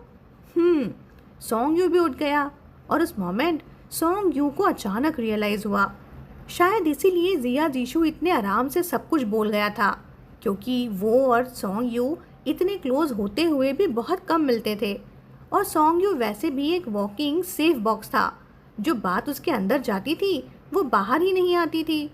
सॉन्ग यू भी उठ गया, और उस मोमेंट सॉन्ग यू को अचानक रियलाइज़ हुआ, शायद इसीलिए जिया जीशु इतने आराम से सब कुछ बोल गया था, क्योंकि वो और सॉन्ग यू इतने क्लोज होते हुए भी बहुत कम मिलते थे। और सॉन्ग यू वैसे भी एक वॉकिंग सेफ बॉक्स था, जो बात उसके अंदर जाती थी वो बाहर ही नहीं आती थी।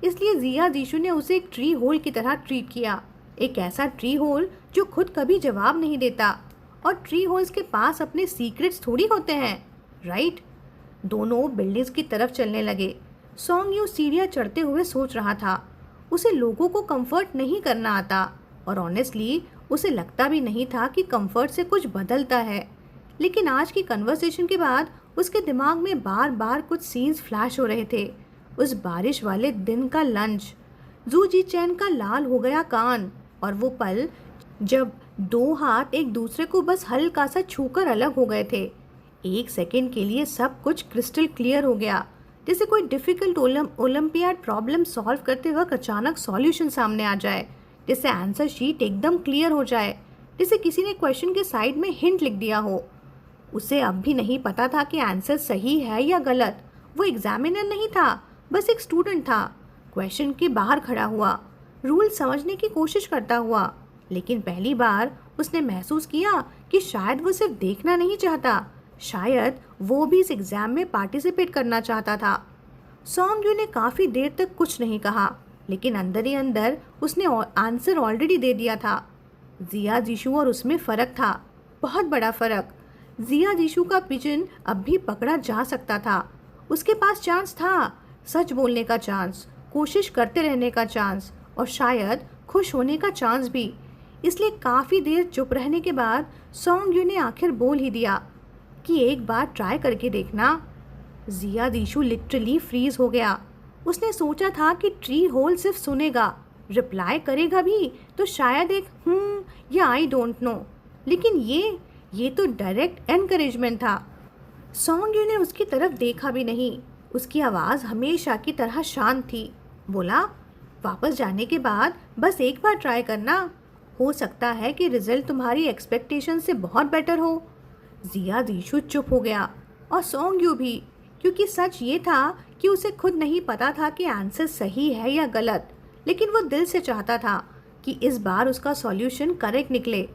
इसलिए जिया जीशु ने उसे एक ट्री होल की तरह ट्रीट किया, एक ऐसा ट्री होल जो खुद कभी जवाब नहीं देता और ट्री होल्स के पास अपने सीक्रेट्स थोड़ी होते हैं, राइट? दोनों बिल्डिंग्स की तरफ चलने लगे। सॉन्ग यू सीढ़ियाँ चढ़ते हुए सोच रहा था। उसे लोगों को कंफर्ट नहीं करना आता और ऑनेस्टली उसे लगता भी नहीं था कि कंफर्ट से कुछ बदलता है। लेकिन आज की कन्वर्सेशन के बाद उसके दिमाग में बार बार कुछ सीन्स फ्लैश हो रहे थे। उस बारिश वाले दिन का लंच, जू जी चैन का लाल हो गया कान, और वो पल जब दो हाथ एक दूसरे को बस हल्का सा छूकर अलग हो गए थे। एक सेकंड के लिए सब कुछ क्रिस्टल क्लियर हो गया, जैसे कोई डिफिकल्ट ओलंपियाड प्रॉब्लम सॉल्व करते वक्त अचानक सॉल्यूशन सामने आ जाए, जैसे आंसर शीट एकदम क्लियर हो जाए, जैसे किसी ने क्वेश्चन के साइड में हिंट लिख दिया हो। उसे अब भी नहीं पता था कि आंसर सही है या गलत। वो एग्जामिनर नहीं था, बस एक स्टूडेंट था, क्वेश्चन के बाहर खड़ा हुआ, रूल समझने की कोशिश करता हुआ। लेकिन पहली बार उसने महसूस किया कि शायद वो सिर्फ देखना नहीं चाहता, शायद वो भी इस एग्जाम में पार्टिसिपेट करना चाहता था। सॉन्ग यू ने काफ़ी देर तक कुछ नहीं कहा, लेकिन अंदर ही अंदर उसने आंसर ऑलरेडी दे दिया था। जिया जीशु और उसमें फ़र्क था, बहुत बड़ा फ़र्क। जिया जीशु का पिजन अब भी पकड़ा जा सकता था। उसके पास चांस था, सच बोलने का चांस, कोशिश करते रहने का चांस, और शायद खुश होने का चांस भी। इसलिए काफ़ी देर चुप रहने के बाद सॉन्ग यू ने आखिर बोल ही दिया कि एक बार ट्राई करके देखना। जिया जीशु लिटरली फ्रीज हो गया। उसने सोचा था कि ट्री होल सिर्फ सुनेगा, रिप्लाई करेगा भी तो शायद एक या आई डोंट नो, लेकिन ये तो डायरेक्ट एनकरेजमेंट था। सॉन्ग यू ने उसकी तरफ देखा भी नहीं। उसकी आवाज़ हमेशा की तरह शांत थी। बोला, वापस जाने के बाद बस एक बार ट्राई करना, हो सकता है कि रिजल्ट तुम्हारी एक्सपेक्टेशन से बहुत बेटर हो। जिया जीशु चुप हो गया और सॉन्ग यू भी, क्योंकि सच ये था कि उसे खुद नहीं पता था कि आंसर सही है या गलत, लेकिन वो दिल से चाहता था कि इस बार उसका सॉल्यूशन करेक्ट निकले।